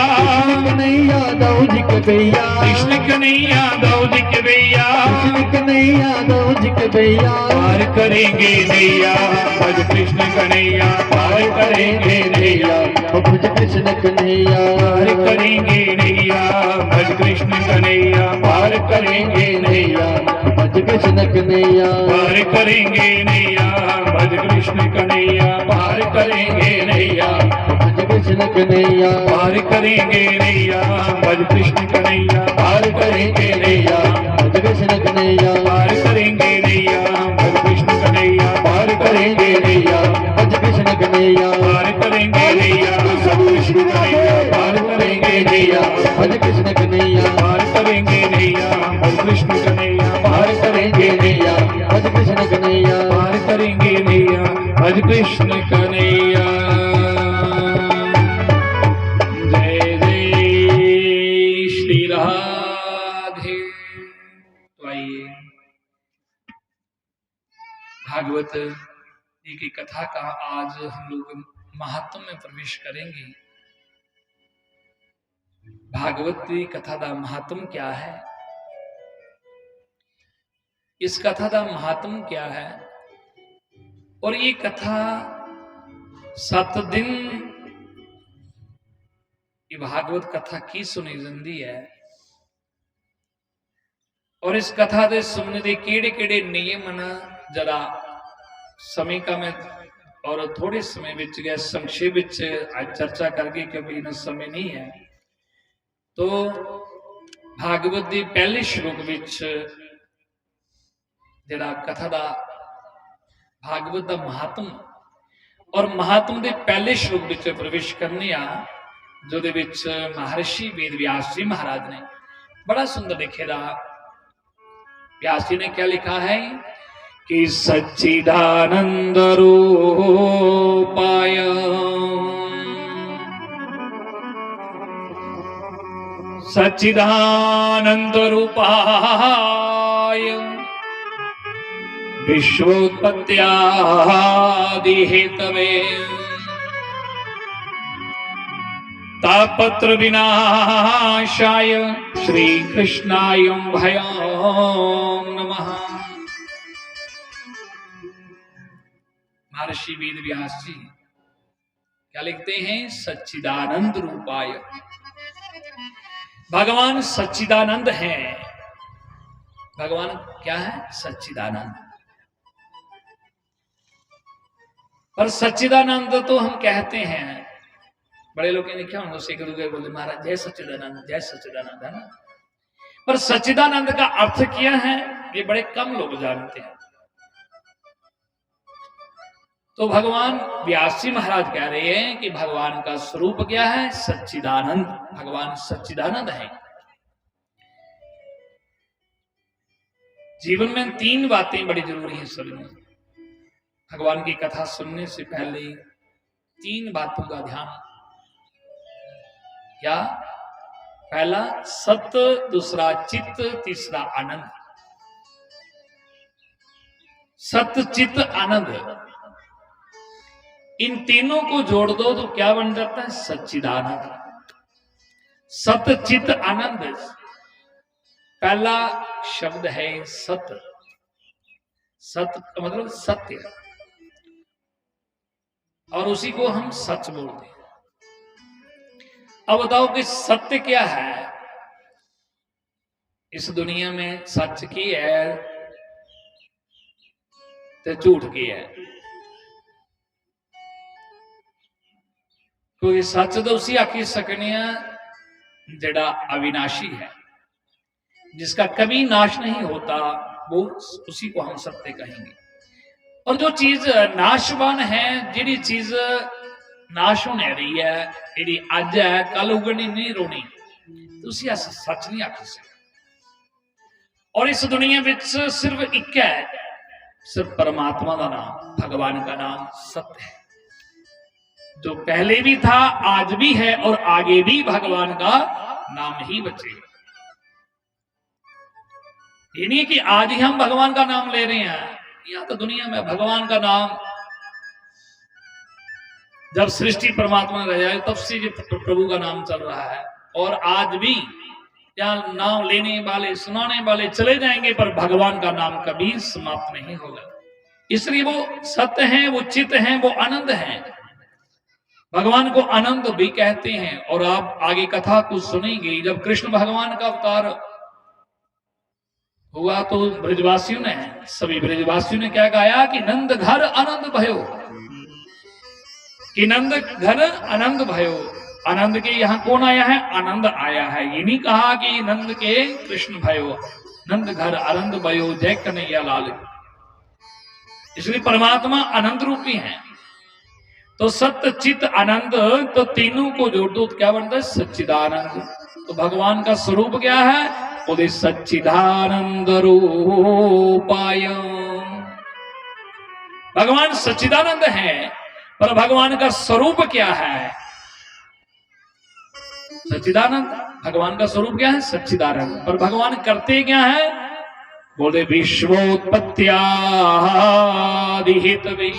कन्हैया गौरी के भैया, कृष्ण कन्हैया गौरी के भैया, कृष्ण कन्हैया गौरी के भैया। पार करेंगे नैया भज कृष्ण कन्हैया, पार करेंगे नैया भज कृष्ण कन्हैया, पार करेंगे नैया भज कृष्ण कन्हैया, पार करेंगे नैया भज कृष्ण कन्हैया, पार करेंगे नैया भज कृष्ण कन्हैया, पार करेंगे नैया भज कृष्ण कन्हैया, पार करेंगे नैया भज कृष्ण कन्हैया, पार करेंगे नैया भज कृष्ण कन्हैया, पार करेंगे नैया भज कृष्ण कन्हैया, पार करेंगे नैया भज कृष्ण कन्हैया, पार करेंगे नैया सब कृष्ण कन्हैया, पार करेंगे नैया भज कृष्ण कन्हैया, पार करेंगे नैया भज कृष्ण कन्हैया, पार करेंगे नैया भज कृष्ण कन्हैया, पार करेंगे नैया भज कृष्ण कन्हैया। जय जय श्री राधे। तो आइए भागवत जी की कथा का आज हम लोग महात्म में प्रवेश करेंगे। भागवत की कथा का महात्म क्या है, इस कथा का महात्म क्या है, और ये कथा 7 दिन ये भागवत कथा की सुनी जाती है, और इस कथा के सुनने के केड़े केड़े नियम न जरा समय का मैं और थोड़े समय विच गया संक्षेप विच आज चर्चा करके, क्योंकि इन्हें समय नहीं है। तो भागवत के पहले श्लोक विच जरा कथा का भागवत का महात्म और महात्म के पहले श्लोक विच प्रवेश करने आ, जो दे विच महर्षि वेद व्यास जी महाराज ने बड़ा सुंदर लिखेदा। व्यास जी ने क्या लिखा है कि सच्चिदानंद रूपाय सच्चिदानंद रूपाय विश्वोत्पत्त्यादि हेतवे तापत्र विनाशाय श्री कृष्णाय भयां नमः। महर्षि वेद व्यास जी क्या लिखते हैं, सच्चिदानंद रूपाय, भगवान सच्चिदानंद हैं। भगवान क्या है, सच्चिदानंद। पर सच्चिदानंद तो हम कहते हैं, बड़े लोग ने क्या उसे गुरु गए बोले महाराज जय सच्चिदानंद है ना, पर सच्चिदानंद का अर्थ क्या है ये बड़े कम लोग जानते हैं। तो भगवान व्यास जी महाराज कह रहे हैं कि भगवान का स्वरूप क्या है, सच्चिदानंद। भगवान सच्चिदानंद है। जीवन में 3 बातें बड़ी जरूरी हैं सभी में। भगवान की कथा सुनने से पहले 3 बातों का ध्यान। क्या? पहला सत्य, दूसरा चित्त, तीसरा आनंद। सत्य, चित्त, आनंद, इन तीनों को जोड़ दो तो क्या बन जाता है? सच्चिदानंद। सत्य, चित्त, आनंद। पहला शब्द है सत्य। सत्य का मतलब सत्य, और उसी को हम सच बोलते हैं। अब बताओ कि सत्य क्या है इस दुनिया में? सच की है तो झूठ की है। क्योंकि सच तो उसी आखी सकने जड़ा अविनाशी है, जिसका कभी नाश नहीं होता, वो उसी को हम सत्य कहेंगे। और जो चीज नाशवान है, जिहड़ी चीज नाश होने रही है, जिहड़ी अज है कल उगनी नहीं रोनी, तो उसी अस सच नहीं आखी सकते। और इस दुनिया में सिर्फ एक है, सिर्फ परमात्मा का नाम, भगवान का नाम सत्य है, जो पहले भी था, आज भी है और आगे भी भगवान का नाम ही बचेगा। ये नहीं कि आज ही हम भगवान का नाम ले रहे हैं। या तो दुनिया में भगवान का नाम जब सृष्टि परमात्मा रह जाए तब से प्रभु का नाम चल रहा है, और आज भी यहाँ नाम लेने वाले सुनाने वाले चले जाएंगे, पर भगवान का नाम कभी समाप्त नहीं होगा। इसलिए वो सत्य है, वो चित्त है, वो आनंद है। भगवान को आनंद भी कहते हैं। और आप आगे कथा को सुनेंगे, जब कृष्ण भगवान का अवतार हुआ तो ब्रजवासियों ने, सभी ब्रजवासियों ने क्या गाया कि नंद घर आनंद भयो, कि नंद घर आनंद भयो। आनंद के यहाँ कौन आया है? आनंद आया है। ये नहीं कहा कि नंद के कृष्ण भयो, नंद घर आनंद भयो, जय कन्हैया लाल। इसलिए परमात्मा आनंद रूपी है। तो सत्य, चित्त, आनंद, तो तीनों को जोड़ दो तो क्या बनता है? सच्चिदानंद। तो भगवान का स्वरूप क्या है? उदे सच्चिदानंद रूपाय। भगवान सच्चिदानंद है, पर भगवान का स्वरूप क्या है? सच्चिदानंद। भगवान का स्वरूप क्या है? सच्चिदानंद। पर भगवान करते क्या है? बोले विश्वोत्पत्त्यादि हेतवे।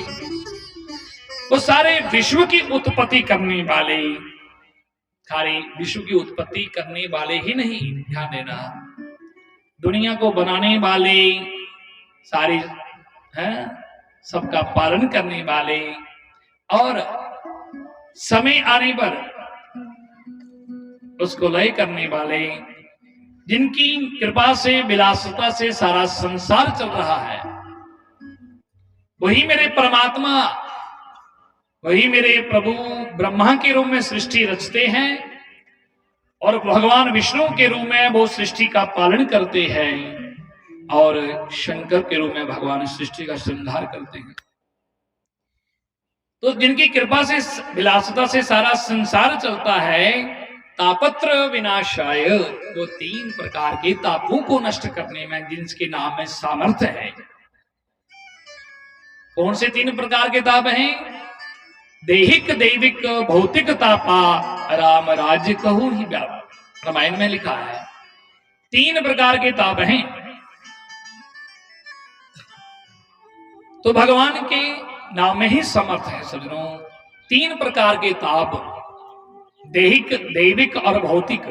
वो सारे विश्व की उत्पत्ति करने वाले, सारे विश्व की उत्पत्ति करने वाले ही नहीं, ध्यान देना, दुनिया को बनाने वाले, सारे हैं सबका पालन करने वाले, और समय आने पर उसको लय करने वाले, जिनकी कृपा से, विलासिता से सारा संसार चल रहा है, वही मेरे परमात्मा, वही मेरे प्रभु ब्रह्मा के रूप में सृष्टि रचते हैं, और भगवान विष्णु के रूप में वो सृष्टि का पालन करते हैं, और शंकर के रूप में भगवान सृष्टि का श्रृंगार करते हैं। तो जिनकी कृपा से, विलासिता से सारा संसार चलता है, तापत्र विनाशाय, वो 3 प्रकार के तापों को नष्ट करने में जिनके नाम में सामर्थ्य है। कौन से 3 प्रकार के ताप हैं? देहिक, दैविक, भौतिक तापा राम राज्य कहूं ही व्यापक। रामायण में लिखा है 3 प्रकार के ताप हैं। तो भगवान के नाम में ही समर्थ है सज्जनों। 3 प्रकार के ताप, देहिक, दैविक और भौतिक,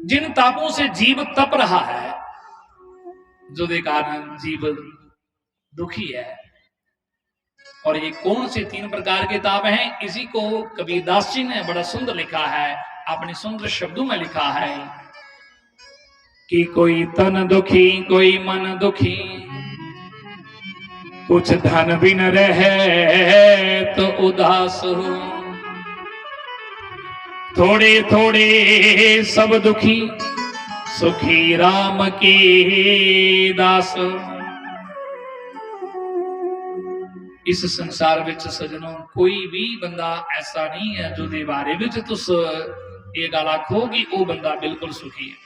जिन तापों से जीव तप रहा है, जो के कारण जीव दुखी है। और ये कौन से 3 प्रकार के ताप हैं? इसी को कबीरदास जी ने बड़ा सुंदर लिखा है, अपने सुंदर शब्दों में लिखा है कि कोई तन दुखी, कोई मन दुखी, कुछ धन भी न रहे तो उदास हो, थोड़े थोड़े सब दुखी सुखी राम के दास। इस संसार विच सजनों कोई भी बंदा ऐसा नहीं है जो दे बारे विच तुस ये गल आखो कि वह बंदा बिल्कुल सुखी है।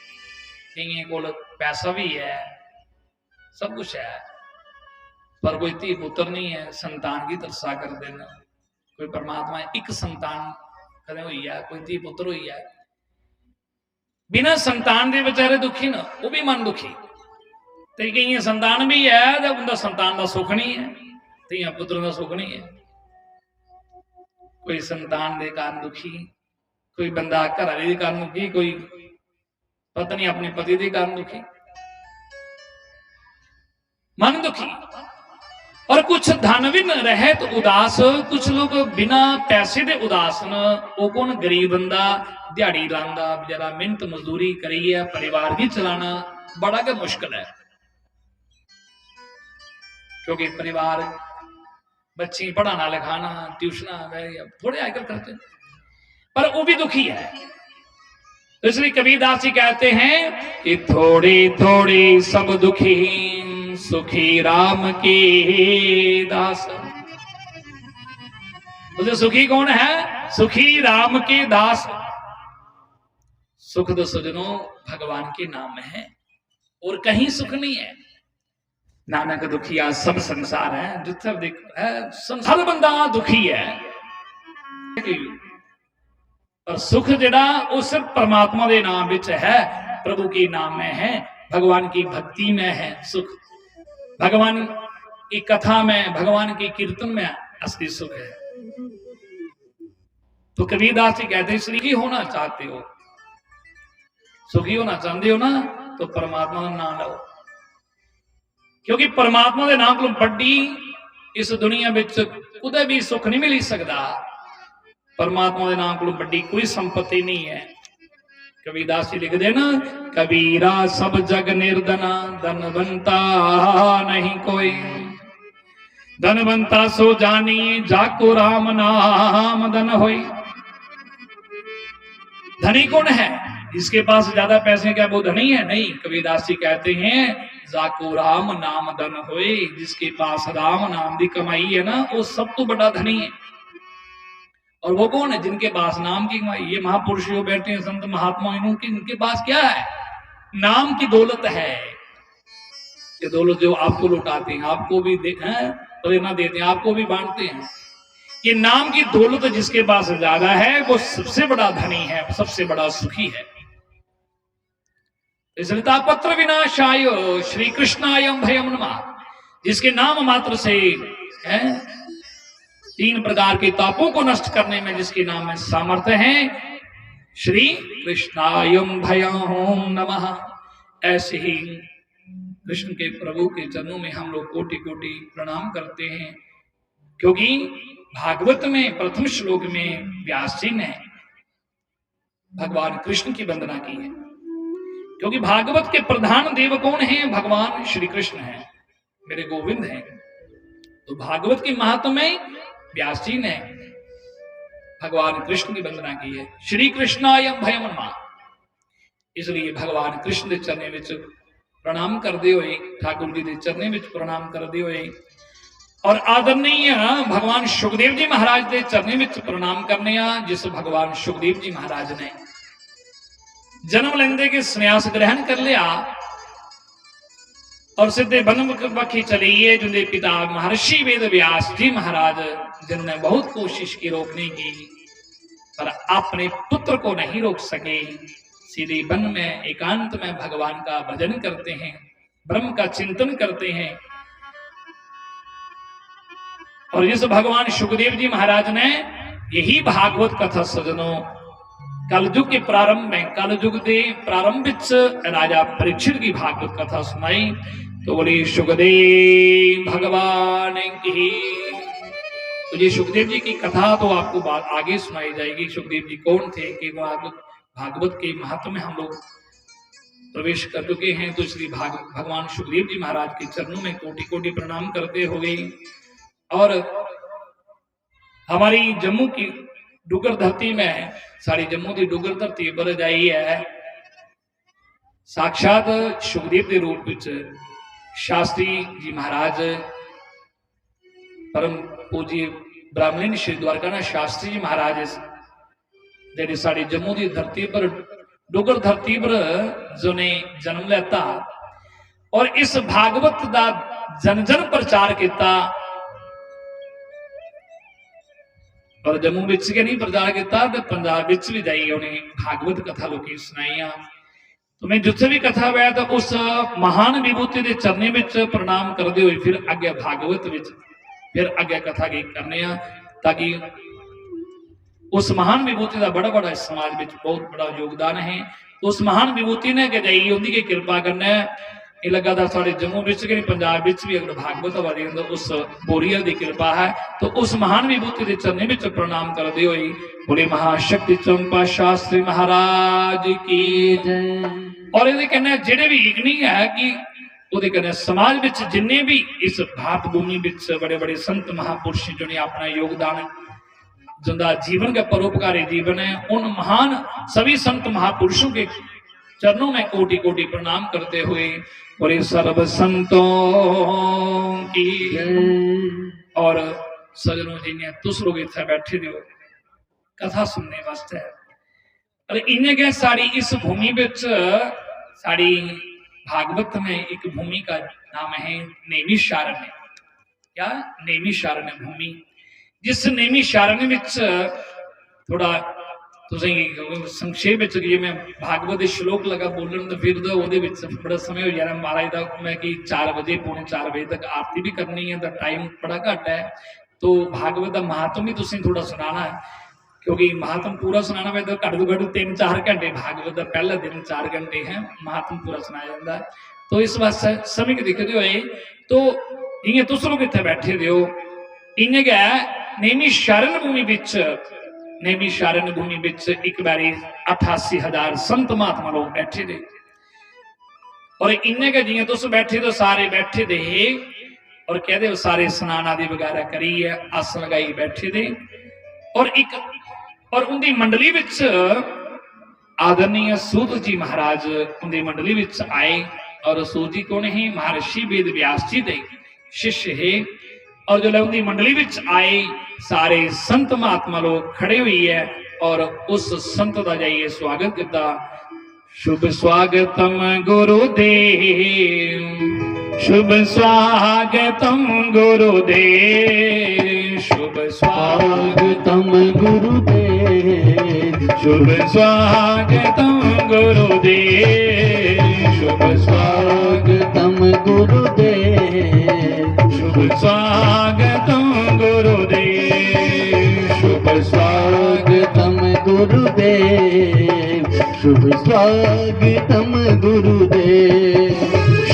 कई कोल पैसा भी है, सब कुछ है, पर कोई धी पुत्र नहीं है, संतान की तरसा कर देना। कोई परमात्मा एक संतान कदे हुई है, कोई धी पुत्र हुई है, बिना संतान के बेचारे दुखी ना, वो भी मन दुखी। तो कई संतान भी है तो उनका संतान का सुख नहीं है, धिया पुत्र का सुख नहीं है। कोई संतान के कारण दुखी, कोई बंदा घर वाले के कारण दुखी, कोई पत्नी अपने पति के कारण दुखी, मन दुखी। और कुछ धनविन रहे तो उदास, कुछ लोग बिना पैसे दे उदास न। वो कौन? गरीब बंदा दिहाड़ी लांदा बेचारा मेहनत मजदूरी करी है, परिवार भी चलाना बड़ा के मुश्किल है, क्योंकि परिवार बच्चे पढ़ाना लिखाना ट्यूशन थोड़े आजकल करते, पर वो भी दुखी है। तो इसलिए कबीरदास जी कहते हैं कि थोड़े थोड़े सब दुखी सुखी राम के दास। तो सुखी कौन है? सुखी राम के दास। सुख तो सजनों भगवान के नाम में है और कहीं सुख नहीं है। नानक दुखिया सब संसार है, जिथे देखो है संसार बंदा दुखी है। और सुख जड़ा वो सिर्फ परमात्मा के नाम विच है, प्रभु के नाम में है, भगवान की भक्ति में है सुख, भगवान की कथा में, भगवान के कीर्तन में असली सुख है। तो कबीरदास जी कहते हैं सुखी होना चाहते हो, सुखी होना चाहते हो ना, तो परमात्मा का नाम लो, क्योंकि परमात्मा के नाम को बड़ी इस दुनिया में कुछ भी सुख नहीं मिल सकता। परमात्मा के नाम को बड़ी कोई संपत्ति नहीं है। कबीरदास जी लिख देना, कबीरा सब जग निर्धना धनवंता नहीं कोई, धनवंता सो जानी जाको राम नाम धन होई। धनी कौन है? जिसके पास ज्यादा पैसे क्या वो धनी है? नहीं। कबीरदास जी कहते हैं जाको राम नाम धन होए, जिसके पास राम नाम की कमाई है ना, वो सब तो बड़ा धनी है। और वो कौन है? जिनके पास नाम की कमाई। ये महापुरुष जो बैठे हैं संत महात्मा, इनके पास क्या है? नाम की दौलत है। ये दौलत जो आपको लुटाते हैं, आपको भी प्रेरणा देते हैं, आपको भी बांटते हैं। ये नाम की दौलत जिसके पास ज्यादा है वो सबसे बड़ा धनी है, सबसे बड़ा सुखी है। इसलिए पत्र विनाशाय श्री कृष्णाय भयम नमः, जिसके नाम मात्र से है 3 प्रकार के तापों को नष्ट करने में जिसके नाम में सामर्थ्य है, श्री कृष्णाय भयम नमः। ऐसे ही कृष्ण के प्रभु के चरणों में हम लोग कोटि कोटि प्रणाम करते हैं, क्योंकि भागवत में प्रथम श्लोक में व्यास जी ने भगवान कृष्ण की वंदना की है, क्योंकि भागवत के प्रधान देव कौन हैं? भगवान श्री कृष्ण हैं, मेरे गोविंद हैं। तो भागवत के महत्व में व्यास जी ने भगवान कृष्ण की वंदना की है, श्री कृष्णाय भयम नमः। इसलिए भगवान कृष्ण के चरणे विच प्रणाम करते हुए, ठाकुर जी के चरणे विच प्रणाम करते हुए, और आदरणीय भगवान सुखदेव जी महाराज के चरणे विच प्रणाम करने, जिस भगवान सुखदेव जी महाराज ने जन्म लेंदे के संन्यास ग्रहण कर लिया और सीधे वन पक्षी चलिए, जिनके पिता महर्षि वेद व्यास जी महाराज, जिन्होंने बहुत कोशिश की रोकने की, पर अपने पुत्र को नहीं रोक सके। सीधे वन में एकांत में भगवान का भजन करते हैं, ब्रह्म का चिंतन करते हैं। और जिस भगवान सुखदेव जी महाराज ने यही भागवत कथा सजनों कलयुग के प्रारंभ में, कलयुग के प्रारंभ राजा परीक्षित की भागवत कथा सुनाई, तो बोली सुखदेव भगवान की। तो ये सुखदेव जी की कथा तो आपको बात आगे सुनाई जाएगी। सुखदेव जी कौन थे कि वो भागवत के महत्व में हम लोग प्रवेश कर चुके हैं। तो श्री भगवान सुखदेव जी महाराज के चरणों में कोटि कोटि प्रणाम करते हुए, और हमारी जम्मू की डुगर धरती में साड़ी जम्मू की डुगर धरती पर जाई है साक्षात सुखदेव के रूप में शास्त्री जी महाराज परम पूज्य ब्राह्मण श्री द्वारकानाथ शास्त्री जी महाराज जेडे साड़ी जम्मू की धरती पर डुगर धरती पर जो ने जन्म लेता और इस भागवत का जन जन प्रचार किया और जम्मू विच के नहीं प्रचार किया तो पंजाब विच भी जाइए उन्हें भागवत कथा लोग सुनाई। तो मैं जिथे भी कथा हुआ तो उस महान विभूति के चरने में प्रणाम करते हुए फिर अगे भागवत विच फिर अगे कथा की करने ताकि उस महान विभूति का बड़ा बड़ा समाज में बहुत बड़ा योगदान है। तो उस महान विभूति ने के जाइए उनकी कृपा करना ये लगा था साढ़े जम्मू विच के पंजाब विच भी अगर भागवत वाले उस बोरियल की कृपा है तो उस महान विभूति के चरने में प्रणाम करते हुए बोले महाशक्ति चंपा शास्त्री महाराज की जय। और ये कहना जेडे भी एक नहीं है कि ਉਹਦੇ कहने समाज विच जिन्ने भी इस भारत भूमि विच बड़े बड़े संत महापुरुष जो ने अपना योगदान जिंदा जीवन का परोपकारी जीवन है उन महान सभी संत महापुरुषों के चरणों में कोटि कोटि प्रणाम करते हुए बोले सर्व संतों की और सजनों जी ने तुस लोग इतना बैठे हो कथा सुनने वास्ते और इन्हें क्या साड़ी इस भूमि विच साड़ी भागवत में एक भूमि का नाम है नैमिषारण्य। क्या नैमिषारण्य भूमि जिस नैमिषारण्य विच थोड़ा संक्षेप जी मैं भागवत श्लोक लगा बोलन तो फिर बड़ा समय हो जाना महाराज का मैं कि 4 बजे पौने 4 बजे तक आरती भी करनी है तो टाइम बड़ा घट है। तो भागवत का महात्म भी तुम थोड़ा सुनाना है क्योंकि महात्म पूरा सुनाना मैं तो घट तो घट 3-4 घंटे भागवत का पहला दिन 4 घंटे है महात्म पूरा सुनाया जाता है। तो इस वास्ते समय के देखते हुए तो इं तुस लोग इतने बैठे हो इं क्या नैमिषारण्य भूमि विच नैमिषारण्य भूमि विच एक बारी 88,000 संत महात्मा लोग बैठे थे और इन्हें क्या जियां तुस बैठे तो सारे बैठे थे और कहते सारे स्नान आदि वगैरह करी है आसन लगाई बैठे थे और उनकी मंडली विच आदरणीय सूत जी महाराज उनकी मंडली विच आए और सूत जी कौन है महर्षि वेद व्यास जी के शिष्य है और जो उनकी मंडली विच आए सारे संत महात्मा लोग खड़े हुई है और उस संत का जाइए स्वागत किया। शुभ स्वागतम गुरुदेव शुभ स्वागतम गुरुदेव शुभ स्वागतम गुरुदेव शुभ स्वागतम गुरुदेव शुभ स्वागतम गुरुदेव शुभ स्वागतम गुरुदेव शुभ स्वागतम गुरुदेव शुभ स्वागतम गुरुदेव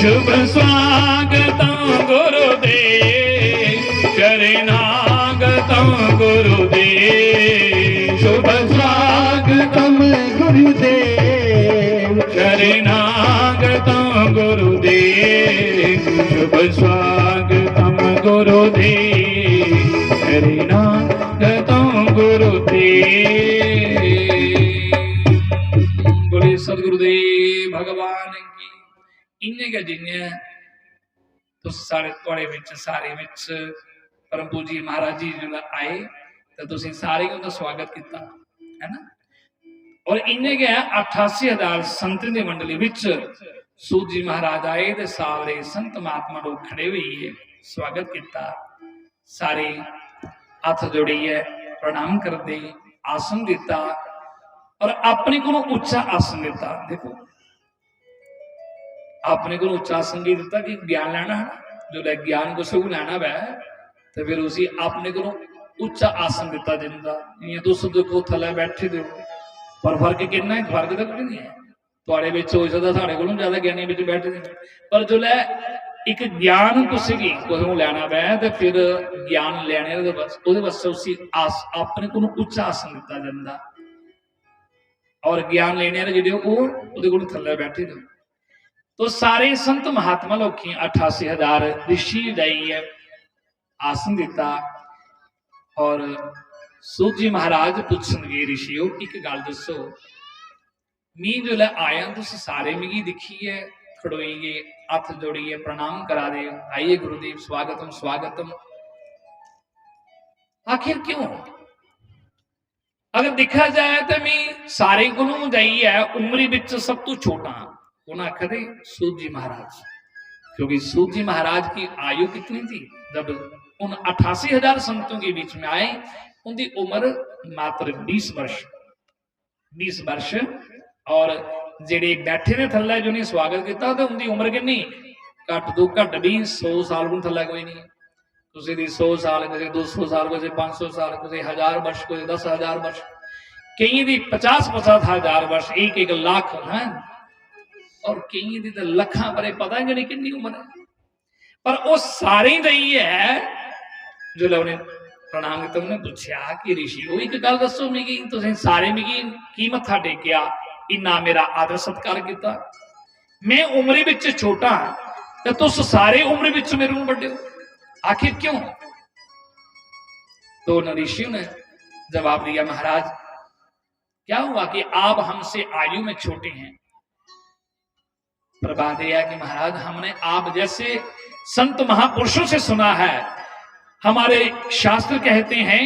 शुभ स्वागतम गुरुदेव शरणागतम गुरुदेव शुभ स्वागतम गुरुदेव शरणागतम गुरुदेव शुभ स्वागतम गुरुदेव शरणागतम गुरुदेव। बोले सदगुरुदेव भगवान की। इन्हें क्या जिन्हें तो सारे थोड़े विच सारे विच परम पूज्य महाराज जी जो आए तो तुम सारे उनका स्वागत किया है ना। और इन्हें क्या 88,000 संत की मंडली विच सूत जी महाराज आए तो सारे संत महात्मा लोग खड़े हुए है स्वागत किया सारे हाथ जोड़ी है प्रणाम कर दे आसन दिता और अपने को उच्चा आसन दिता। देखो अपने को उच्चा आसन की दिता कि ज्ञान लेना है जो ज्ञान को सब लेना वै तो फिर उसी अपने को उच्चा आसन दिता जिंदा ये तुस देखो थले बैठे दो पर फर्क कितना है फर्क तो कुछ नहीं है थोड़े बिच हो सकता साढ़े को ज्यादा ज्ञानी बिच बैठे पर जो लै एक ज्ञान कुछ लेना वै तो फिर ज्ञान लेने वास्ते उसी अपने को उच्चा आसन दिता जाता और ज्ञान लेने जो थले बैठे दो। तो सारे संत महात्मा लोग 88,000 ऋषि जाइए आसन दिता और सूत जी महाराज पुछणगे ऋषियों एक गल दसो, मी जो आया तुम सारे मिगी दिखिए खड़ोइए हथ जोड़िए प्रणाम करा दे, आइए गुरुदेव स्वागतम स्वागतम, आखिर क्यों? अगर देखा जाए तो मैं सारे को जाइए उम्र विच सब तो छोटा, उन्हें आखते सूत जी महाराज, क्योंकि सूत जी महाराज की आयु कितनी थी जब उन 88,000 संतों के बीच में आए, उनकी उम्र मात्र 20 वर्ष। 20 वर्ष और जेडे बैठे ने थल्ले जो नहीं स्वागत किया तो उनकी उम्र कितनी घट तो घट भी 100 साल को थल्ला कोई नहीं, किसी की 100 साल, किसी 200 साल, किसी 500 साल, किसी 1000 वर्ष, किसी 10,000 वर्ष, कई दी 50,000 वर्ष, एक लाख है, और कई दी तो लखा पर पता ही नहीं कितनी उम्र है। पर वो सारे ही है जो उन्हें प्रणाम किया, उन्हें पूछा कि ऋषि वो एक गल दसो मिगी, तुसीं सारे मिगी की मत्था टेकिया, इन्ना मेरा आदर सत्कार किया, मैं उम्र विच छोटा तो तुस सारे उम्र विच मेरे को बड़े हो, आखिर क्यों? तो ऋषि ने जवाब दिया, महाराज क्या हुआ कि आप हमसे आयु में छोटे हैं, पर बात यह है कि महाराज हमने आप जैसे संत महापुरुषों से सुना है, हमारे शास्त्र कहते हैं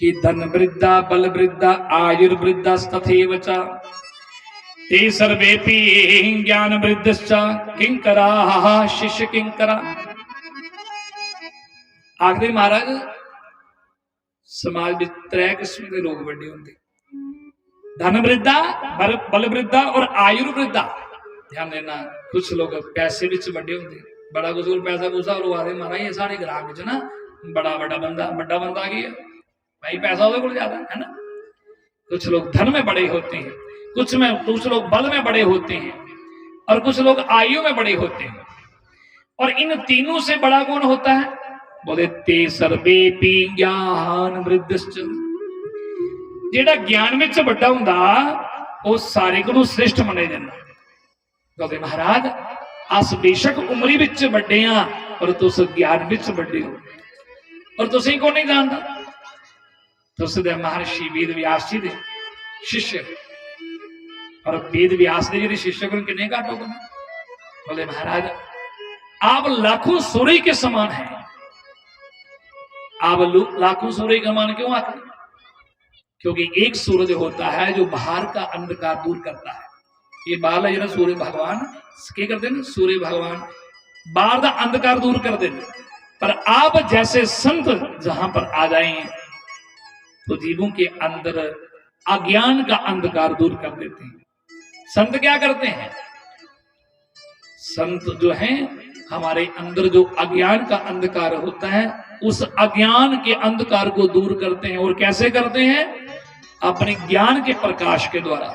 कि धन वृद्धा बल वृद्धा आयुर्वृद्धा तथैव च ते सर्वेपि ज्ञान वृद्धश्च किंकरा शिष्य किंकरा। आखिर महाराज समाज में 3 किस्म के लोग बड़े होंगे, धन वृद्धा, बल वृद्धा और आयुर्वृद्धा। ध्यान देना, कुछ लोग पैसे विच बड़े होंगे, बड़ा कुछ पैसा पूसा और आदे महाराज ये सारे ग्राम विच ना बड़ा बड़ा बंदा आ गया भाई, पैसा उसके को ज्यादा है ना। कुछ लोग धन में बड़े होते हैं, कुछ लोग बल में बड़े होते हैं, और कुछ लोग आयु में बड़े होते हैं। और इन तीनों से बड़ा कौन होता है? बोले ते सर्वेपि ज्ञान वृद्धश्च, जेड़ा ज्ञान में बड़ा हुंदा वो सारे को श्रेष्ठ मने जांदा। बोले महाराज अस बेशक उम्री विच बड़े हां पर तुस ज्ञान विच बड़े हो, और तुसीं को नहीं जानदा, तुस दे महर्षि वेद व्यास जी दे शिष्य, और वेद व्यास दे जिहड़े शिष्य को कितने घट हो गए? बोले महाराज आप लाखों सूर्य के समान हैं। आप लाखों सूर्य के समान क्यों आते? क्योंकि एक सूरज होता है जो बाहर का अंधकार दूर करता है। ये बाहर है जो सूर्य भगवान क्या करते हैं, सूर्य भगवान बाहर का अंधकार दूर कर देते, पर आप जैसे संत जहां पर आ जाए तो जीवों के अंदर अज्ञान का अंधकार दूर कर देते हैं। संत क्या करते हैं? संत जो हैं हमारे अंदर जो अज्ञान का अंधकार होता है उस अज्ञान के अंधकार को दूर करते हैं। और कैसे करते हैं? अपने ज्ञान के प्रकाश के द्वारा।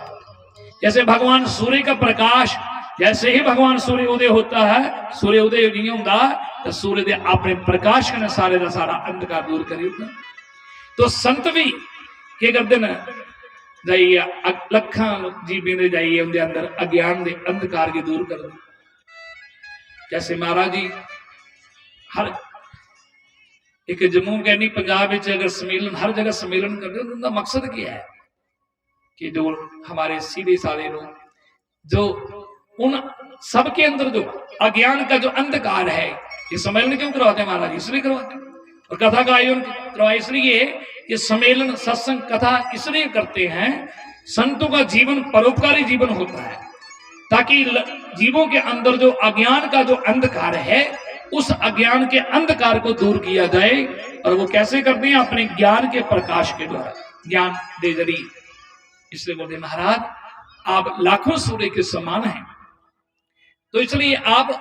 जैसे भगवान सूर्य का प्रकाश, जैसे ही भगवान सूर्य उदय होता है, सूर्य उदय नहीं होता तो सूर्य दे अपने प्रकाश के सारे का सारा अंधकार दूर करी। तो संत भी क्या करते हैं? जाइए लखा जीवे जाइए उनके अंदर अज्ञान के अंधकार के दूर कर दो। जैसे महाराज जी हर एक जम्मू कैनी पंजाब अगर सम्मेलन हर जगह सम्मेलन करते हैं, उनका मकसद क्या है कि जो हमारे सीधे साधे लोग जो उन सबके अंदर जो अज्ञान का जो अंधकार है, ये सम्मेलन क्यों करवाते हैं महाराज? इसलिए करवाते हैं। और कथा का आयोजन करवाया इसलिए कि सम्मेलन सत्संग कथा इसलिए करते हैं, संतों का जीवन परोपकारी जीवन होता है, ताकि जीवों के अंदर जो अज्ञान का जो अंधकार है उस अज्ञान के अंधकार को दूर किया जाए। और वो कैसे करते हैं? अपने ज्ञान के प्रकाश के द्वारा, ज्ञान दे जरिए। इसलिए बोलते महाराज आप लाखों सूर्य के समान हैं, तो इसलिए आप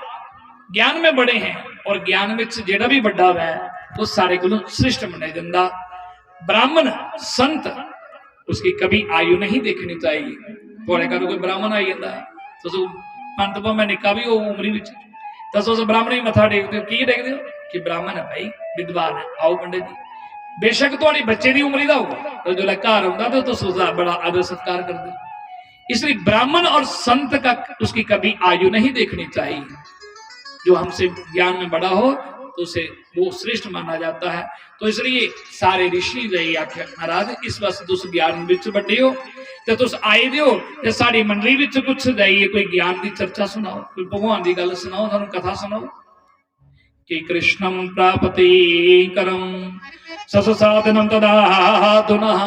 ज्ञान में बड़े हैं, और ज्ञान में जेड़ा भी बड़ा है वो सारे को श्रेष्ठ मना जाता। ब्राह्मण संत उसकी कभी आयु नहीं देखनी चाहिए। थोड़े का कोई ब्राह्मण आई जाता तो पंत भावें निका भी हो उमरी में तो उस ब्राह्मण ही मथा टेकते हो। की देखते हो कि ब्राह्मण है भाई, विद्वान है, आओ पंडित जी। बेशक थोड़ी बच्चे की उम्र का होगा तो जो घर होता तो उसका बड़ा आदर सत्कार करते। इसलिए ब्राह्मण और संत का उसकी कभी आयु नहीं देखनी चाहिए। जो हमसे ज्ञान में बड़ा हो तो उसे वो श्रेष्ठ माना जाता है। तो इसलिए सारे ऋषि यही आखे महाराज इस वास्ते तुस ज्ञान विच वड्डे हो ते तुस आए दे हो ते साडी मंडली विच कुछ जाइए कोई ज्ञान की चर्चा सुनाओ, कोई भगवान की गल सुनाओ, सानू कथा सुनाओ कि कृष्णम प्राप्ति करम सस साधनम तदाधुनः।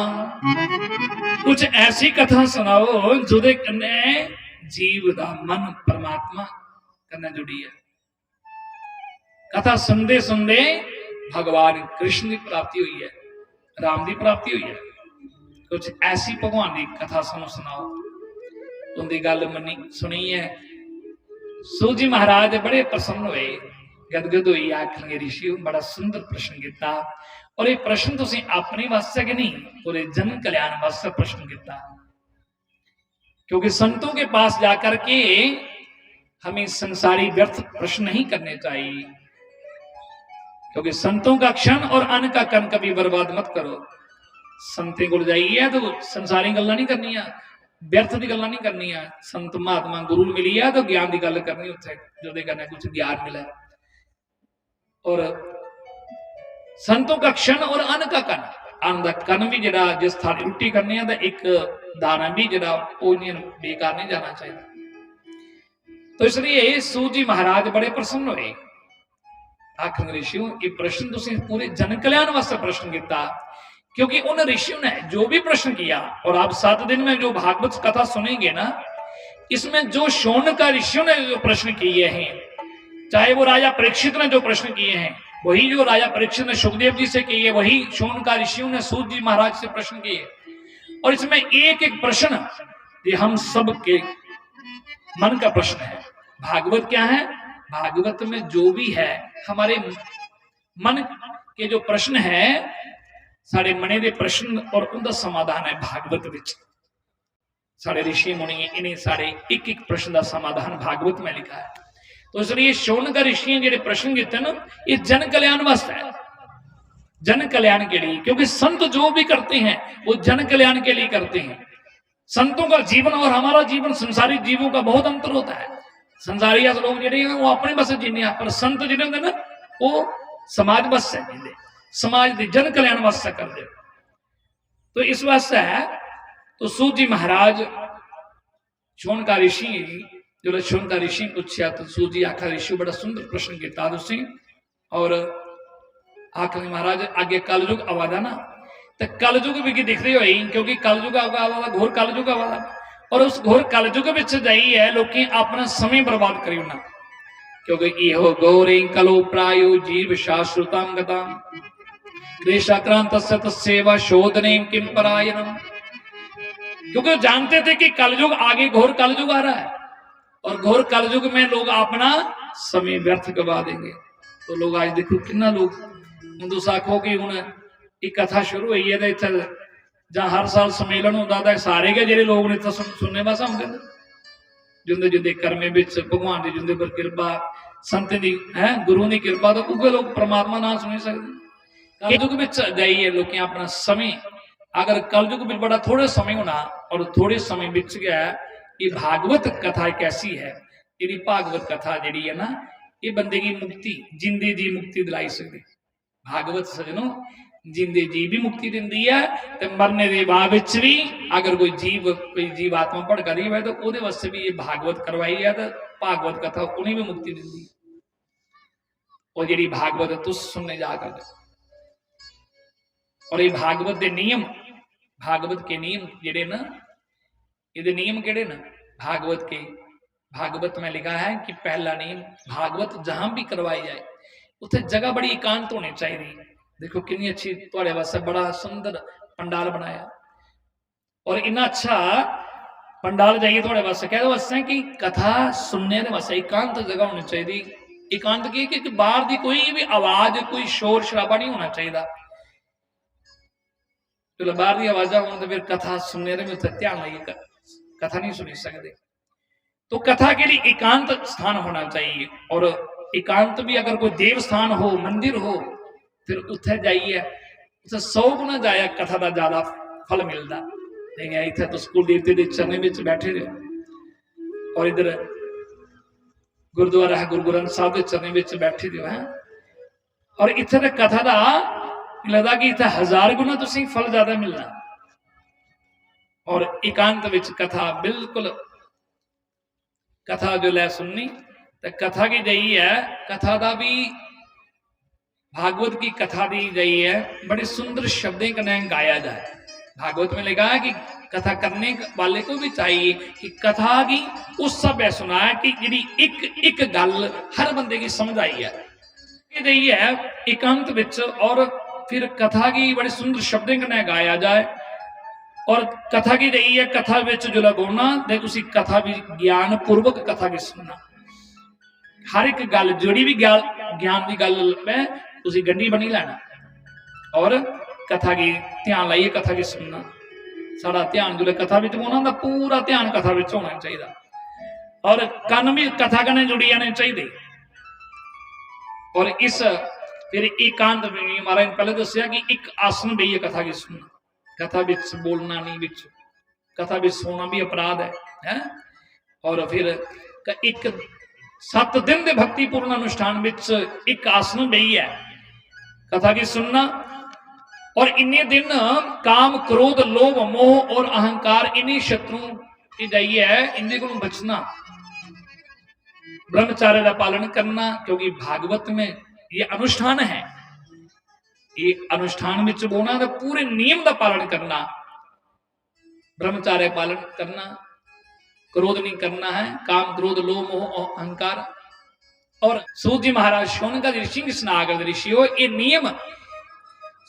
कुछ ऐसी कथा सुनाओ जुदे कन्ने जीव दा मन परमात्मा कन्ने जुड़ी है। कथा सुनते सुनते भगवान कृष्ण की प्राप्ति हुई है, राम की प्राप्ति हुई है। कुछ ऐसी भगवान की कथा सुनाओ। उनकी गल मनी सुनी है। सूत जी महाराज बड़े प्रसन्न हुए, गदगद हुई, आखन ऋषि बड़ा सुंदर प्रश्न किया और ये प्रश्न तुसी अपने वास्ते कि नहीं पूरे जन कल्याण वास्ते प्रश्न किया। क्योंकि संतों के पास जाकर के हमें संसारी व्यर्थ प्रश्न नहीं करने चाहिए, क्योंकि संतों का क्षण और अन्न का कण कभी बर्बाद मत करो। संतें को जाइए तो संसारी गल्लां नहीं करनी, व्यर्थ की गल्लां नहीं करनी। संत महात्मा गुरु मिली है तो ज्ञान की गल करनी, उत्थे जो करना कुछ ज्ञान मिला। और संतों का क्षण और अन्न का कण, अन्न का कण भी जरा जिस थाली रोटी करनी है तो एक दाना भी जरा बेकार नहीं जाना चाहिए। तो इसलिए सूत जी महाराज बड़े प्रसन्न हुए। आखिर ऋषियों ये प्रश्न तुसी पूरे जन कल्याण वास्ते प्रश्न किया, क्योंकि उन ऋषियों ने जो भी प्रश्न किया और आप 7 दिन में जो भागवत कथा सुनेंगे ना, इसमें जो शौनक ऋषियों ने जो प्रश्न किए हैं, चाहे वो राजा परीक्षित ने जो प्रश्न किए हैं, वही जो राजा परीक्षित ने सुखदेव जी से किए, वही शौनक ऋषियों ने सूत जी महाराज से प्रश्न किए। और इसमें एक एक प्रश्न ये हम सब के मन का प्रश्न है। भागवत क्या है? भागवत में जो भी है हमारे मन के जो प्रश्न है, सारे मने दे प्रश्न और उनका समाधान है भागवत विच। सारे ऋषि मुनि इन्हें सारे एक एक प्रश्न का समाधान भागवत में लिखा है। तो इसलिए शौनक ऋषि जेडे प्रश्न किए ना, ये जन कल्याण वास्ते है, जन कल्याण के लिए। क्योंकि संत जो भी करते हैं वो जन कल्याण के लिए करते हैं। संतों का जीवन और हमारा जीवन संसारी जीवों का बहुत अंतर होता है। संसारी लोग जेडे वो अपने बस जीने, पर संत जिन्हें होंगे ना वो समाज बस है, जीते समाज के जन कल्याण वास्ते कर दे। तो इस वास्ते है तो सूत जी महाराज शौनक ऋषि जो शौनक ऋषि पूछा तो सूत जी आखा ऋषि बड़ा सुंदर प्रश्न किया तुसी। और आखिर महाराज आगे कलयुग आवादा ना, तो कलयुग भी दिख रही हुई, क्योंकि कलयुग आवादा घोर कलयुग आवादा। और उस घोर कलयुग विच जाइए लोग अपना समय बर्बाद करियो ना, क्योंकि इहो गौरे कलो प्रायो जीव शाश्वतां गतां देशाक्रांतस्य तस्सेवा शोधने किम परायणम। क्योंकि जानते थे कि कलयुग आगे घोर कलयुग आ रहा है और घोर कलयुग में लोग अपना समय व्यर्थ गवा देंगे। तो लोग आज देखो कितना लोग तुस आखो कि हुण एक कथा शुरू हुई है तो इत्थे जहाँ हर साल सम्मेलन होता है, सारे के जेडे लोग ने तो सुनने वास्ते आउंदे ने, जिंदे जिंदे कर्मे विच भगवान की जिंदे पर कृपा संत दी है गुरु की कृपा, तो उगे लोग परमात्मा ना सुन सकते। कलयुग विच जाइए लोग अपना समय, अगर कलयुग में बड़ा थोड़े समय होना और थोड़े समय बिच गया, ये भागवत कथा एक ऐसी है, जी भागवत कथा जी है ना, ये बंदे की मुक्ति जिंदे जी मुक्ति दिलाई सकती। भागवत सजनों जिंदे जी भी मुक्ति दिंदी है, ते मरने के बाद भी अगर कोई जीव आत्मा भड़का दी है तो ਉਹਦੇ वास्ते भी ये भागवत करवाई है। तो भागवत कथा उन्हें भी मुक्ति दिंदी। और जी भागवत तुस सुनने जाकर, और ये भागवत के नियम, भागवत के नियम जेडे ना, ये नियम केड़े ना भागवत के, भागवत में लिखा है कि पहला नियम, भागवत जहां भी करवाई जाए उसे जगह बड़ी एकांत होनी चाहिए। देखो कितनी अच्छी थोड़े वास्ते बड़ा सुंदर पंडाल बनाया, और इतना अच्छा पंडाल जाइए थोड़े वास्ते कह वास्ते कि कथा सुनने वास्ते एकांत जगह होनी चाहिए। एकांत की कि बाहर की कोई भी आवाज, कोई शोर शराबा नहीं होना चाहिए। जो बाहर की आवाजा हो तो फिर कथा सुनने में ध्यान लाइए, कथा नहीं सुनी सकते। तो कथा के लिए एकांत स्थान होना चाहिए। और एकांत भी अगर कोई देव स्थान हो, मंदिर हो, फिर उत्थे जाइए, उसे 100 गुना जाया कथा का ज्यादा फल मिलता। इतने तो स्कूल देवते के चरने में बैठे रहो, और इधर गुरुद्वारा है गुरु ग्रंथ साहब के चरने में बैठे रहो हैं, और इत्थे ते कथा दा लगदा कि इत्थे 1000 गुना तुसीं फल ज्यादा मिलना। और एकांत विच कथा बिल्कुल कथा जो लै सुननी तो कथा की गई है, कथा दा भी भागवत की कथा दी गई है, बड़े सुंदर शब्दों कने गाया जाए। भागवत में लिखा है कि कथा करने वाले को भी चाहिए कि कथा की उस सब है सुना है कि जी एक एक गल हर बंदे की समझ आई है, ये है एकांत विच। और फिर कथा की बड़े सुंदर शब्दों कने गाया जाए। और कथा की रही है, कथा विच जो बोलना ते उसी कथा भी ज्ञान पूर्वक कथा की सुनना। हर एक गल जोड़ी भी ज्ञान की गल है उसी गंढी बनी लेना और कथा की ध्यान लाइए कथा की सुनना। साड़ा ध्यान जो कथा विच होना पूरा ध्यान कथा विच होना चाहिए और कन भी कथा कने जुड़ी जाने चाहिए। और इस फिर एकांत में महाराज ने पहले दसिया कि एक आसन बेइए कथा की सुनना, कथा विच बोलना नहीं, विच कथा विच सोना भी अपराध है। और फिर एक 7 दिन के भक्तिपूर्ण अनुष्ठान विच एक आसन बेई है कथा की सुनना। और इन्ने दिन काम क्रोध लोभ मोह और अहंकार इन्हीं शत्रुओं की जाइए है, इनके को बचना, ब्रह्मचार्य का पालन करना। क्योंकि भागवत में ये अनुष्ठान है, ये अनुष्ठान में बोलना तो पूरे नियम का पालन करना, ब्रह्मचार्य पालन करना, क्रोध नहीं करना है, काम क्रोध लोभ मोह अहंकार। और सूत जी महाराज शौनका ऋषि स्नागद ऋषि हो, ये नियम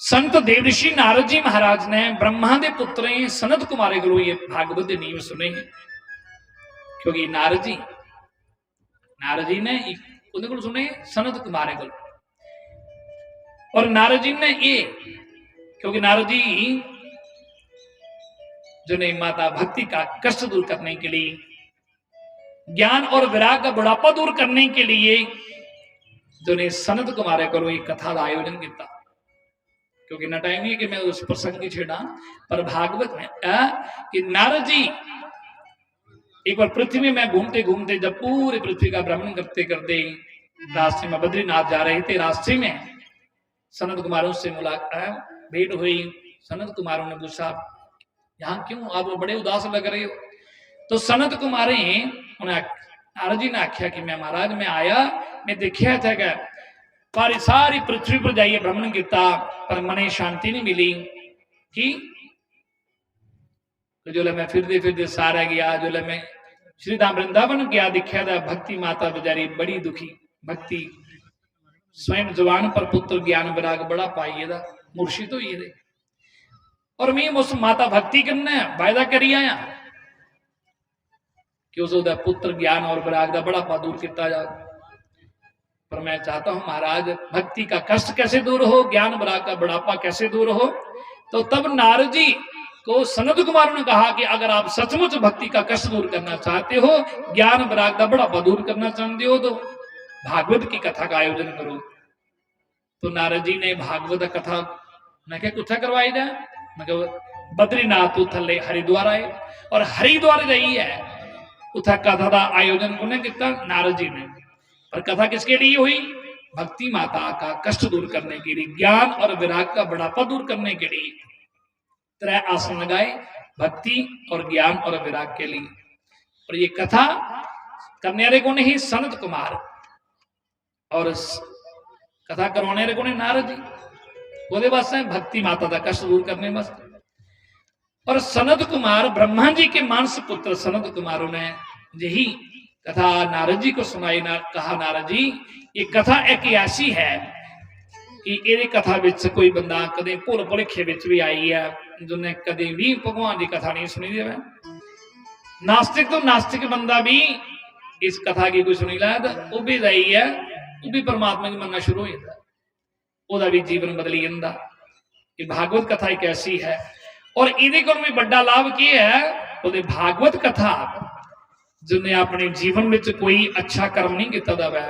संत देव ऋषि नारद जी महाराज ने ब्रह्मा के पुत्र सनत कुमारे को ये भागवत के नियम सुने हैं। क्योंकि नारद जी ने उन्हें को सुने सनत कुमारे को। और नारद जी ने ये, क्योंकि नारद जी जो ने माता भक्ति का कष्ट दूर करने के लिए, ज्ञान और विराग का बुढ़ापा दूर करने के लिए जो ने सनत कुमारे को एक कथा का आयोजन किया। क्योंकि ना टाइम है कि मैं उस प्रसंग की छेड़ा, पर भागवत में कि नारद जी एक बार पृथ्वी में घूमते घूमते जब पूरे पृथ्वी का भ्रमण करते करते रास्ते में बद्रीनाथ जा रहे थे, रास्ते में सनत कुमारों से मुलाकात भेंट हुई। सनत कुमारों ने पूछा यहाँ क्यों आप बड़े उदास लग रहे हो? तो सनत कुमारे नारद जी ने आख्या कि मैं महाराज मैं आया, मैं देखा था कि पर सारी पृथ्वी पर जाइए भ्रमण किया पर मने शांति नहीं मिली कि तो जो मैं फिरते सारा गया, जो मैं श्री धाम वृंदावन गया, दिखा था भक्ति माता बेचारी बड़ी दुखी, भक्ति स्वयं जवान पर पुत्र ज्ञान विराग बड़ा पाइए मुर्शिद होइए दे। और मैं उस माता भक्ति करना वायदा करी आया कि उस पुत्र ज्ञान और विराग का बड़ा दूर किया जा। पर मैं चाहता हूं महाराज भक्ति का कष्ट कैसे दूर हो, ज्ञान विराग का बुढ़ापा कैसे दूर हो। तो तब नारद जी को सनत कुमार ने कहा कि अगर आप सचमुच भक्ति का कष्ट दूर करना चाहते हो, ज्ञान विराग का बुढ़ापा दूर करना चाहते हो, तो भागवत की कथा का आयोजन करो। तो नारद जी ने भागवत कथा मैं क्या कुछ करवाई जाए, मैं बद्रीनाथ थले हरिद्वार आए और हरिद्वार गई है उथा कथा का आयोजन उन्हें किया नारद जी ने। और कथा किसके लिए हुई? भक्ति माता का कष्ट दूर करने के लिए, ज्ञान और विराग का बुढ़ापा दूर करने के लिए 3 आसन लगाए, भक्ति और ज्ञान और विराग के लिए। और ये कथा करने वाले कौन ही? सनत कुमार। और कथा करवाने वाले कौन है? नारद जी। वो वास्ते भक्ति माता का कष्ट दूर करने वास्ते। और सनत कुमार ब्रह्मा जी के मानस पुत्र सनत कुमारों ने यही कथा नारद जी को सुनाई। कहा नारद जी ये कथा एक ऐसी है कि ये कथा विच कोई बंदा कदे भुल भुलेखे विच भी आई है जिन्हें कदे भी भगवान की कथा नहीं सुनी देवे। नास्तिक तो नास्तिक बंदा भी इस कथा की कोई सुनी ला तो वह भी रही है, वो भी परमात्मा की मनना शुरू हो जाता, वह भी जीवन बदली जाता। ये भागवत कथा एक ऐसी है। और ये भी बड़ा लाभ की है, वो भागवत कथा जिन्हें अपने जीवन में कोई अच्छा कर्म नहीं किया वै,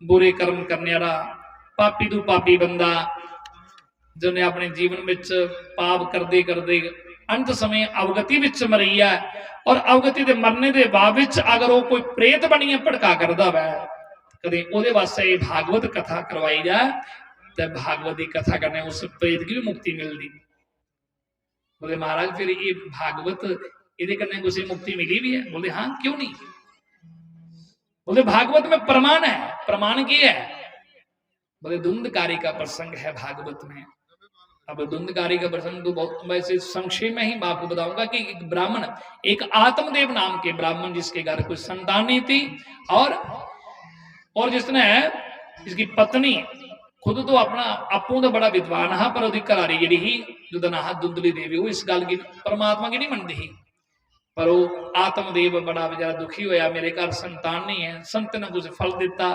बुरे कर्म करने वाला पापी तो पापी बंदा जिन्हें अपने जीवन में पाप करते करते अंत समय अवगति विच मरी है। और अवगति के मरने के बाद अगर वो कोई प्रेत बनिए भड़का करता वै, कदे ओदे वास्ते भागवत कथा करवाई जाए तो भागवत की कथा करने उस प्रेत की भी मुक्ति मिलती। बोले महाराज फिर ये भागवत ये करने को उसे मुक्ति मिली भी है? बोले हाँ, क्यों नहीं। बोले भागवत में प्रमाण है। प्रमाण क्या है? बोले धुंधकारी का प्रसंग है भागवत में। अब धुंधकारी का प्रसंग तो बहुत वैसे संक्षेप में ही आपको बताऊंगा कि एक ब्राह्मण, एक आत्मदेव नाम के ब्राह्मण जिसके घर कोई संतान नहीं थी, और जिसने इसकी पत्नी खुद तो अपना आपू तो बड़ा विद्वान हा, पर उसकी घरारी जी ही जुदना धुंधली देवी वो इस गल की परमात्मा की नहीं मनती ही। पर वो आत्मदेव बड़ा बेचारा दुखी होया, मेरे घर संतान नहीं है। संत ने कुछ फल दिता,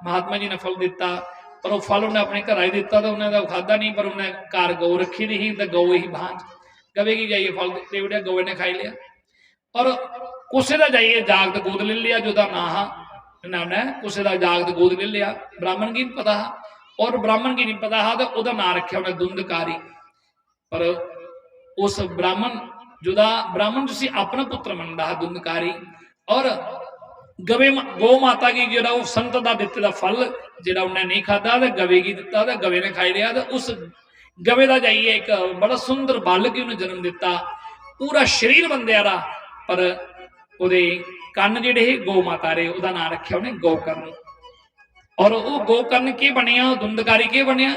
महात्मा जी ने फल दिता, पर वो फल उन्हें अपने घर ही दिता तो उन्हें खादा नहीं। पर उन्हें घर गौ रखी थी तो गौ ही भांज गवे की जाइए फल दे उड़िया, गौवे ने खाई लिया। और कुछ का जाइए जागत गोद ले लिया, जो ना हा ने कुछ का जागत गोद ले लिया। ब्राह्मण की नहीं पता हा, और ब्राह्मण की नहीं पता हा तो वह ना रखा उन्हें धुंधकारी। पर उस ब्राह्मण ब्राह्मण जिसे अपना पुत्र मनता है धुंधकारी, और गवे गौ माता की जो वो संत का दिते का फल जो उन्हें नहीं खाता तो गवे की दिता तो गवे ने खाई लिया। तो उस गवे का जाइए एक बड़ा सुंदर बालक ही उन्हें जन्म दिता, पूरा शरीर बंदिया रा, पर उहदे कन्न जिहड़े गौ माता रे उहदा नाम रखा उन्हें गौकर्ण। और वो गौकर्ण के बनिया, धुंधकारी के बनिया?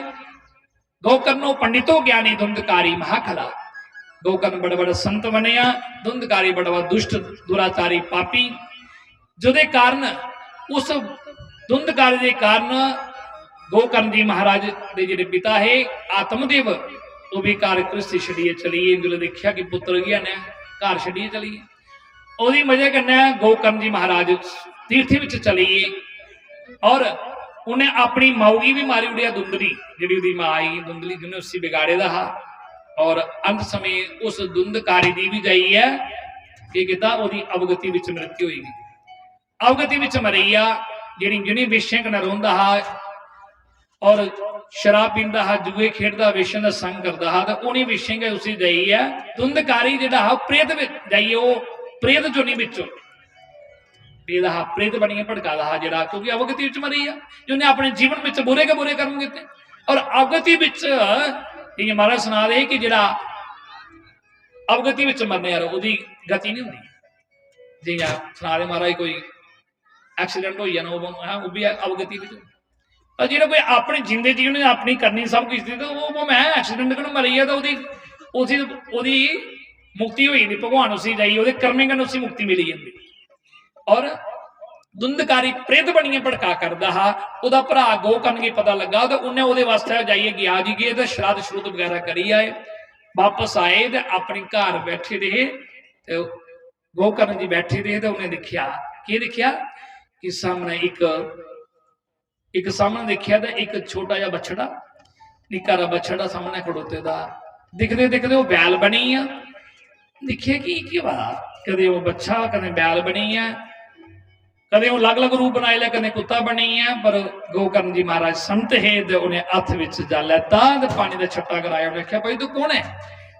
गौकर्ण पंडितो ज्ञानी धुंधकारी महाखला। गौकर्ण बड़ा बड़ा संत बनिया, धुंधकारी बड़ा बड़ा दुष्ट दुराचारी पापी, जिहदे कारण उस धुंधकारी के कारण गौकर्ण जी महाराज के जिहड़े पिता है आत्मदेव वो भी घर गृहस्थी छड़िए चलीए। जो देखा कि पुत्र गया ने घर छड़िए चलीए, ਉਹਦੀ वजह कन्नै गौकर्ण जी महाराज तीर्थ विच चलीए। और उन्हें अपनी माऊगी भी मारी उड़िया धुंधली, जी उसकी माँ आई धुंधली जिन्हें उसी बिगाड़े दा हा। और अंत समय उस धुंधकारी की भी जाई है कि किता ओदी अवगति विच मृत्यु होगी। अवगति विच मरी आ जिहड़ी जिन्हें वेश्या कन्नै रोंदा हा और शराब पींदा हा, जुए खेडदा, वेश्या दा संग करदा हा, तो उन्हीं वेश्या उसी जाई है धुंधकारी जिहड़ा हा प्रेत विच जाइए वो प्रेत चुनी विचों प्रेत बनिए भड़का हा जरा, क्योंकि अवगति विच मरी आ जिन्हें अपने जीवन में बुरे के बुरे कर्म किए। और अवगति विच ये महाराज सुना दे कि जरा अवगति विच मरने यार उसकी गति नहीं होती। जी सुना दे महाराज कोई एक्सीडेंट हो जाना वो भी अवगति विच, और जो कोई अपने जिंदे जी ने अपनी करनी सब कुछ थी तो वो मैं एक्सीडेंट कन मरी है तो उसकी मुक्ति हुई थी, भगवान उसी जाइए वो करने कन उसी मुक्ति मिली जाती। और धुंधकारी प्रेत बनिए भड़का करदा हा, उहदा भरा गौकर्ण की पता लगा तो उन्हें वो वास्ते जाइए गया जी गए तो श्राद्ध श्रुद्ध वगैरह करी आए, वापस आए तो अपने घर बैठे रहे। तो गौकर्ण जी बैठे रहे तो उन्हें देखा कि देखा कि सामने एक सामने देखा तो एक छोटा जा बछड़ा, निक्का दा बछड़ा सामने खड़ोते दा दिखते दिखते वो बैल बनी है। देखिए कि बात कदे वो बच्चा कदे बैल बनी है, कदे वो अलग अलग रूप बनाए लिया, कदे कुत्ता बनी है। पर गौकर्ण जी महाराज संत है तो उन्हें हथ विच जा लैता तो पानी का छट्टा कराया। उन्हें आख्या भाई तू कौन है?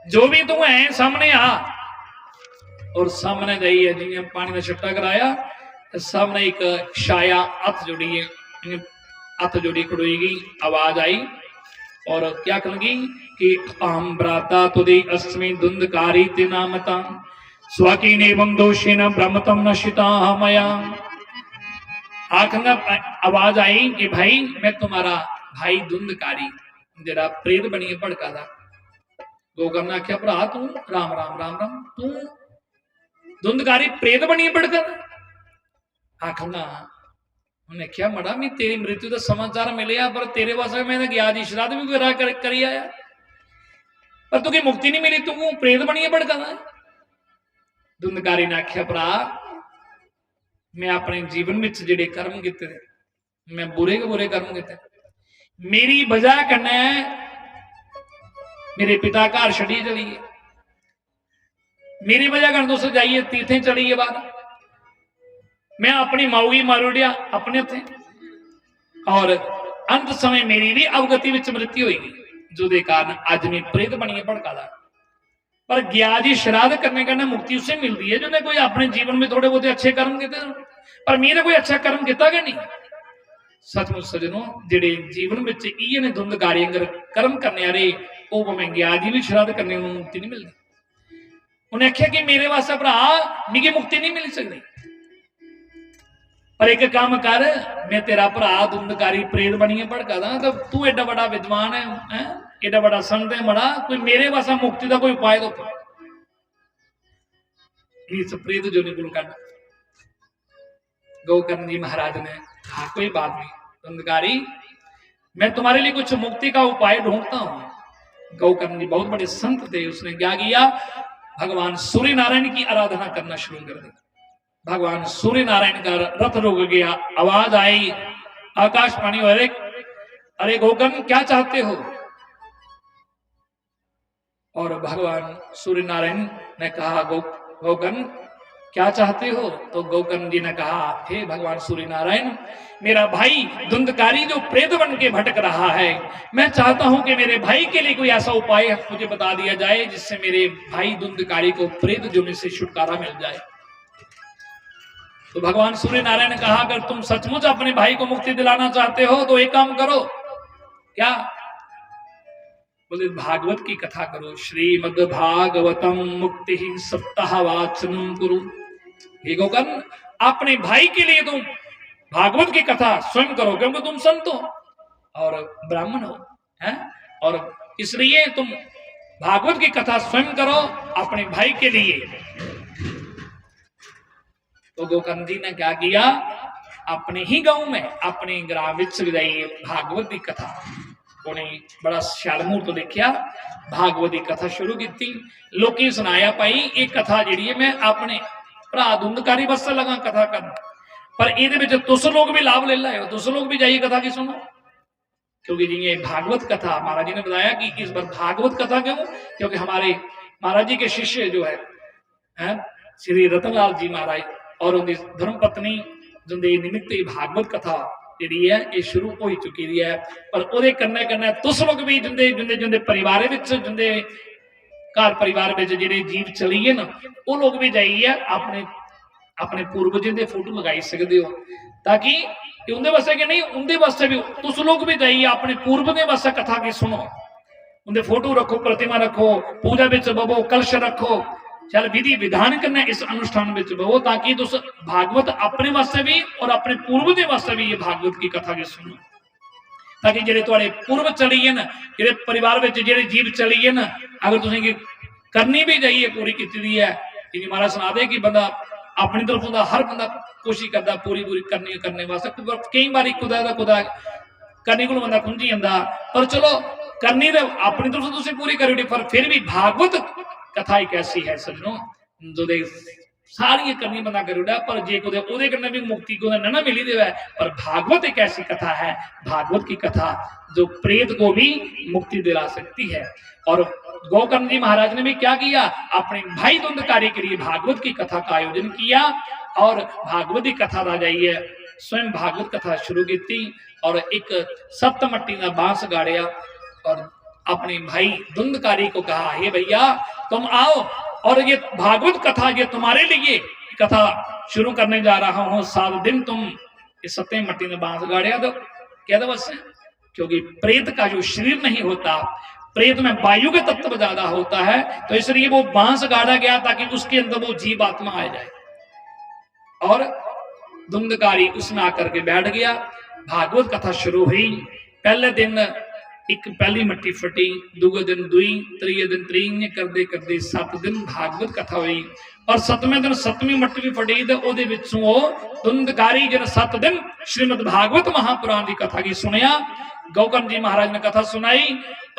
जो भी तू है सामने आ। और सामने गई है जिन्हें पानी का छट्टा कराया, सामने एक छाया हथ जोड़ी है, हथ जोड़ी खड़ोई गई, आवाज आई और क्या कह लगी कि अहम भ्राता तुदे अस्मि धुंधकारी ते नामता स्वाकीन एवं दोषेन ब्रह्मतम नशिता मया। आखंगा आवाज आई कि भाई मैं तुम्हारा भाई धुंधकारी जरा प्रेत बनिए भड़का था। गौकर्ण ने आख्या भरा तू राम राम राम राम तू धुंधकारी प्रेत बनिए भड़का था? आखंगा उन्हें क्या मड़ा मैं तेरी मृत्यु का समाचार मिले पर तेरे वास्ते मैं गया जी श्राद्ध भी पूरा करी आया पर तुझे मुक्ति नहीं मिली, तू प्रेत बनिए भड़का था। धुंधकारी ने आख्या भरा मैं अपने जीवन में जेडे कर्म किते मैं बुरे के बुरे कर्म किते, मेरी वजह कन्नै मेरे पिता घर छड़िए चलीए, मेरी वजह कन्नै तुस जाइए तीर्थे चलीए बाहर, मैं अपनी माऊगी मार उड़िया अपने हथे। और अंत समय मेरी भी अवगति विच मृत्यु होगी, जो दे कारण अज मैं प्रेत बनिए भड़का दा। पर गया जी श्राद्ध करने का मुक्ति उसे मिलती है जिन्हें कोई अपने जीवन में थोड़े बहुत अच्छे कर्म किए, पर मेरे कोई अच्छा कर्म किया कि नहीं। सचमुच सजनों जेडे जीवन में इये ने धुंधकारी अंगर कर्म करने वाले वो भावें ज्ञानी भी श्राद्ध करने को मुक्ति नहीं मिलती। उन्हें आख्या कि मेरे वास्ते भरा मिगी मुक्ति नहीं मिल सकती, पर एक काम कर, मैं तेरा भरा धुंधकारी प्रेत बनिए भड़का दा, तो तू एडा बड़ा विद्वान है, एडा बड़ा संत है बड़ा, कोई मेरे वास्ते मुक्ति का कोई उपाय दो। इस प्रेत जो निकुल कर गोकर्ण जी महाराज ने कहा कोई बात नहीं धुंधकारी, मैं तुम्हारे लिए कुछ मुक्ति का उपाय ढूंढता हूं। गोकर्ण जी बहुत बड़े संत थे, उसने क्या किया, भगवान सूर्य नारायण की आराधना करना शुरू कर दी। भगवान सूर्य नारायण का रथ रुक गया, आवाज आई आकाशवाणी, अरे गोकर्ण क्या चाहते हो? और भगवान सूर्य नारायण ने कहा गोकर्ण क्या चाहते हो? तो गोकर्ण जी ने कहा हे भगवान सूर्य नारायण, मेरा भाई धुंधकारी जो प्रेत बन के भटक रहा है, मैं चाहता हूं कि मेरे भाई के लिए कोई ऐसा उपाय मुझे बता दिया जाए जिससे मेरे भाई धुंधकारी को प्रेत जुर्म से छुटकारा मिल जाए। तो भगवान सूर्य नारायण ने कहा अगर तुम सचमुच अपने भाई को मुक्ति दिलाना चाहते हो तो एक काम करो। क्या? बोले भागवत की कथा करो। श्रीमद् भागवतम मुक्ति सप्ताह वाचनम कुरु। हे गोकर्ण, अपने भाई के लिए तुम भागवत की कथा स्वयं करो, क्योंकि तुम संत हो और ब्राह्मण हो, हैं? और इसलिए तुम भागवत की कथा स्वयं करो अपने भाई के लिए। तो गोकर्ण जी ने क्या किया, अपने ही गांव में अपने ग्राम विच जाइए भागवत की कथा, उन्हें बड़ा ख्याल मुहूर्त तो देखिया, भागवत की कथा शुरू की। लोकी सुनाया भाई एक कथा जी है मैं अपने भरा धुंधकारी वास्ते लगा कथा कर, पर ये तुस लोग भी लाभ ले लाए, तुस लोग भी जाइए कथा की सुनो। क्योंकि जी ये भागवत कथा महाराज जी ने बताया कि इस बार भागवत कथा क्यों, क्योंकि हमारे महाराज जी के शिष्य जो है श्री रतनलाल जी महाराज और उनकी धर्मपत्नी जिंदे निमित्त भागवत कथा जी है ये शुरू हो ही चुकी है। पर वो कन्ने कन्ने तुस लोग भी जिंदे जिंदे जिंदे परिवार जिंदे घर परिवार में जेडे जीव चलीए ना, वो लोग भी जाइए अपने अपने पूर्वजों के फोटो लगाई सकते हो, ताकि उनके वास्ते कि नहीं उनके वास्ते भी तुस लोग भी जाइए अपने पूर्वजों वास्ते कथा की सुनो। उनके फोटो रखो, प्रतिमा रखो, पूजा बिच बवो, कलश रखो, चल विधि विधान करना इस अनुष्ठान में बवो, ताकि तुस भागवत अपने वास्ते भी और अपने पूर्वजों वास्ते भी ये भागवत की कथा की सुनो, ताकि जेडे तुहाडे पूर्व चलीए ना, जेडे परिवार में जेडे जीव चलीए ना, अगर तुसीं करनी भी जाइए पूरी की है कि महाराज सुना दे कि बंदा अपनी तरफों का हर बंदा कोशिश करता पूरी पूरी करने वास्ते, कई बार खुदा करने को बंदा खुंझी जाता, पर चलो करनी तो अपनी तरफ तुसीं पूरी करी, पर फिर भी भागवत कथा एक ऐसी है सजनों जो सारी करनी बंदा करी, पर जे कोदे कन्ने भी मुक्ति को ना मिली दे, पर भागवत एक ऐसी कथा है, भागवत की कथा जो प्रेत को भी मुक्ति दिला सकती है। और गोकर्ण जी महाराज ने भी क्या किया, अपने भाई धुंधकारी के लिए भागवत की कथा का आयोजन किया और भागवत की कथा ला जाइए स्वयं भागवत कथा शुरू की और एक 7 मट्टी का बांस गाड़िया और अपने भाई धुंधकारी को कहा हे भैया तुम आओ और ये भागवत कथा ये तुम्हारे लिए कथा शुरू करने जा रहा हूं, 7 दिन तुम इस 7 मट्टी में बांस गाड़िया दो। क्या दो बस, क्योंकि प्रेत का जो शरीर नहीं होता, प्रेत में वायु के तत्व ज्यादा होता है, तो इसलिए वो बांस गाड़ा गया ताकि उसके अंदर वो जीव आत्मा आ जाए। और धुंधकारी उसमें आकर के बैठ गया, भागवत कथा शुरू हुई। पहले दिन एक पहली मट्टी फटी, दूसरे दिन दुई, त्रीजे दिन त्रीन, करते करते 7 दिन भागवत कथा हुई और 7वें दिन 7वीं मट्टी भी फटी, तो ਉਹਦੇ ਵਿੱਚੋਂ ਉਹ धुंधकारी जन 7 दिन श्रीमद् भागवत महापुराण की कथा की सुनिया। गोकर्ण जी महाराज ने कथा सुनाई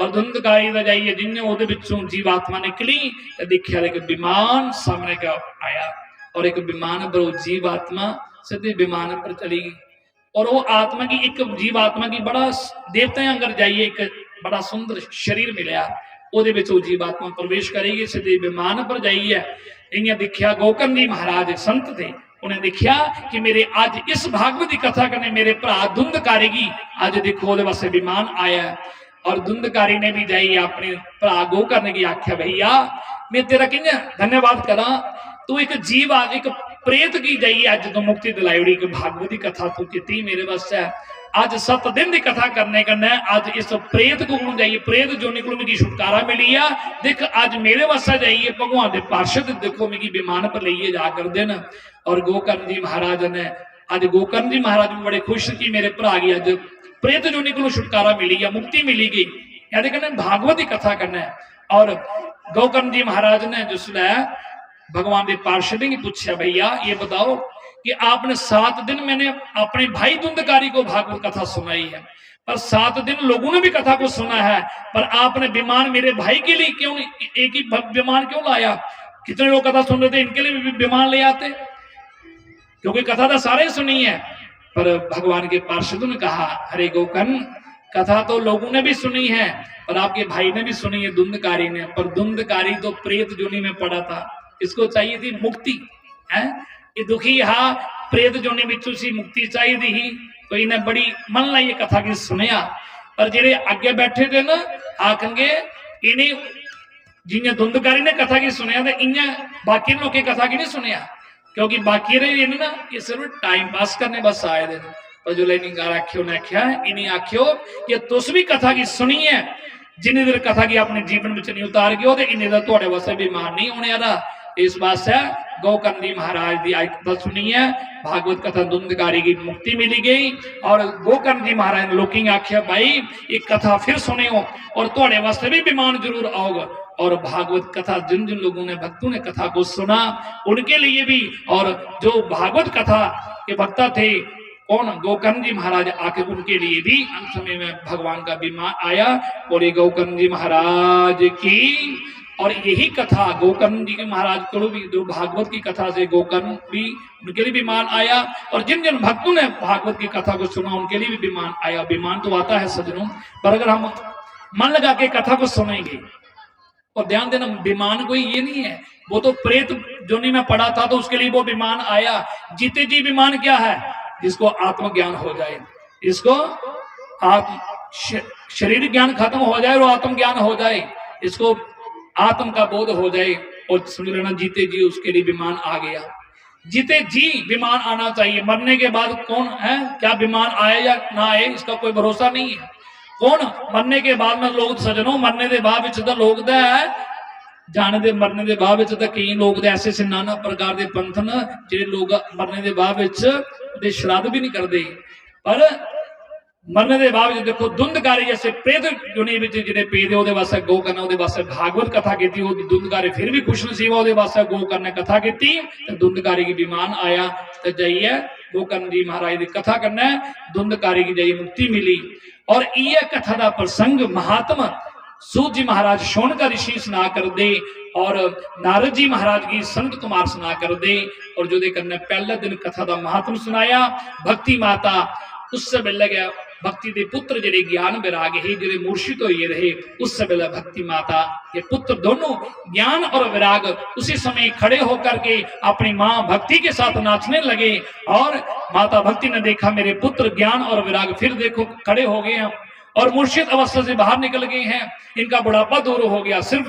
और धुंधकारी का जाइए जिन्हें जीवात्मा निकली, देखा एक विमान सामने का आया और एक विमान पर जीवात्मा सीधे विमान पर चली गई और वो आत्मा की एक जीवात्मा की बड़ा देवता अंगर जाइए एक बड़ा सुंदर शरीर मिलया, वो जीवात्मा प्रवेश करेगी सीधे विमान पर जाइए। इन्हें देखा गोकर्ण जी महाराज संत थे, उन्हें देखा कि मेरे आज इस भागवत की कथा करने मेरे भरा धुंधकारी की आज देखो वो वास्ते विमान आया और धुंधकारी ने भी जाइए अपने भरा गोकर्ण की आख्या भैया मैं तेरा कि धन्यवाद करा, तू एक जीव एक प्रेत की जाइए अज तो मुक्ति दिलाई कि भागवत की कथा तू की मेरे बस है अज 7 दिन की कथा करने कन्ने अज इस प्रेत को जाइए प्रेत जो निकलो मिगी छुटकारा मिली है देख अज मेरे वास्ते जाइए भगवान के पार्षद देखो मिगी विमान पर ले जा कर देन। और गोकर्ण जी महाराज ने अज गोकर्ण जी महाराज भी बड़े खुश कि मेरे भरा की अज प्रेत जो निकलो छुटकारा मिली है मुक्ति मिली गई याद कहने भागवत की कथा करना है। और गोकर्ण जी महाराज ने जिसलै भगवान के पार्षद ने पूछा भैया ये बताओ कि आपने 7 दिन मैंने अपने भाई धुंधकारी को भागवत कथा सुनाई है पर 7 दिन लोगों ने भी कथा को सुना है पर आपने विमान मेरे भाई के लिए क्यों एक ही विमान क्यों लाया? कितने लोग कथा सुन रहे थे इनके लिए भी विमान ले आते क्योंकि कथा तो सारे सुनी है। पर भगवान के पार्षदों ने कहा अरे गोकर्ण कथा तो लोगों ने भी सुनी है पर आपके भाई ने भी सुनी है धुंधकारी ने पर धुंधकारी तो प्रेत जोनी में पड़ा था इसको चाहिए थी मुक्ति है ये दुखी हा प्रेत जोनी बिचू सी मुक्ति चाहिए थी तो इन्हें बड़ी मन लाई ये कथा की सुनिया। पर जेडे आगे बैठे थे ना आखेंगे इन्हें जिन्हें धुंधकारी ने कथा की सुनिया तो इन्हें बाकी लोग की कथा की नहीं सुनिया क्योंकि बाकी रहे ना ये सिर्फ टाइम पास करने बस आए थे। पर जो लेनिंगार आख्यो ने आख्या इन्हें आख्यो ये तुस भी कथा की सुनी है जिन्हें देर कथा की अपने जीवन में नहीं उतार गए तो इन्हें थोड़े वास्ते बीमार नहीं होने वाला। इस वास्ते गोकर्ण जी महाराज की आज कथा सुनी है भागवत कथा धुंधकारी की मुक्ति मिली गई। और गोकर्ण जी महाराज ने लोगों आख्या भाई एक कथा फिर सुने हो और थोड़े वास्ते भी विमान जरूर आओगे। और भागवत कथा जिन जिन लोगों ने भक्तों ने कथा को सुना उनके लिए भी और जो भागवत कथा के भक्ता थे कौन गोकर्ण जी महाराज आके उनके लिए भी अंत समय में भगवान का विमान आया। और ये गोकर्ण जी महाराज की और यही कथा गोकर्ण जी के महाराज को भी जो भागवत की कथा से गोकर्ण भी उनके लिए विमान आया। और जिन जिन भक्तों ने भागवत की कथा को सुना उनके लिए भी विमान आया। विमान तो आता है सज्जनों पर अगर हम मन लगा के कथा को सुनेंगे और ध्यान देना विमान कोई ये नहीं है वो तो प्रेत जोनी में पड़ा था तो उसके लिए वो विमान आया। जीते जी विमान क्या है जिसको आत्मज्ञान हो जाए इसको शरीर ज्ञान खत्म हो जाए और आत्मज्ञान हो जाए इसको आत्म का बोध हो जाए और समझ लेना जीते जी उसके लिए विमान आ गया। जीते जी विमान आना चाहिए मरने के बाद कौन है क्या विमान आए या ना आए इसका कोई भरोसा नहीं है। कौन मरने के बाद में लोग सजनों मरने के बाद तो लोग जाने दे मरने के बाद कई लोग ऐसे ऐसे नाना प्रकार के पंथ न जो लोग मरने के बाद श्राद्ध भी नहीं करते पर मरने के बाद देखो धुंधकारी जैसे प्रेत जुनी जिन्हें पेद वो वास्ते गो करना वो वास्ते भागवत कथा की धुंधकारी फिर भी खुश नसीब वो वास्ते गो करने कथा की धुंधकारी की विमान आया तो जाइए गोकर्ण जी महाराज की कथा करना धुंधकारी की जाइए मुक्ति मिली। और ये कथा का प्रसंग महात्मा सूत जी महाराज शौनका ऋषि सुना कर दे और नारद जी महाराज की संत कुमार सुना कर दे। और जो करने पहले दिन कथा का महात्म सुनाया भक्ति माता उससे मिल गया भक्ति के पुत्र जेडे ज्ञान विराग है जेडे मूर्छित होए रहे उस समय भक्ति माता ये पुत्र दोनों ज्ञान और विराग उसी समय खड़े होकर के अपनी माँ भक्ति के साथ नाचने लगे। और माता भक्ति ने देखा मेरे पुत्र ज्ञान और विराग फिर देखो खड़े हो गए हैं और मूर्छित अवस्था से बाहर निकल गए हैं इनका बुढ़ापा दूर हो गया सिर्फ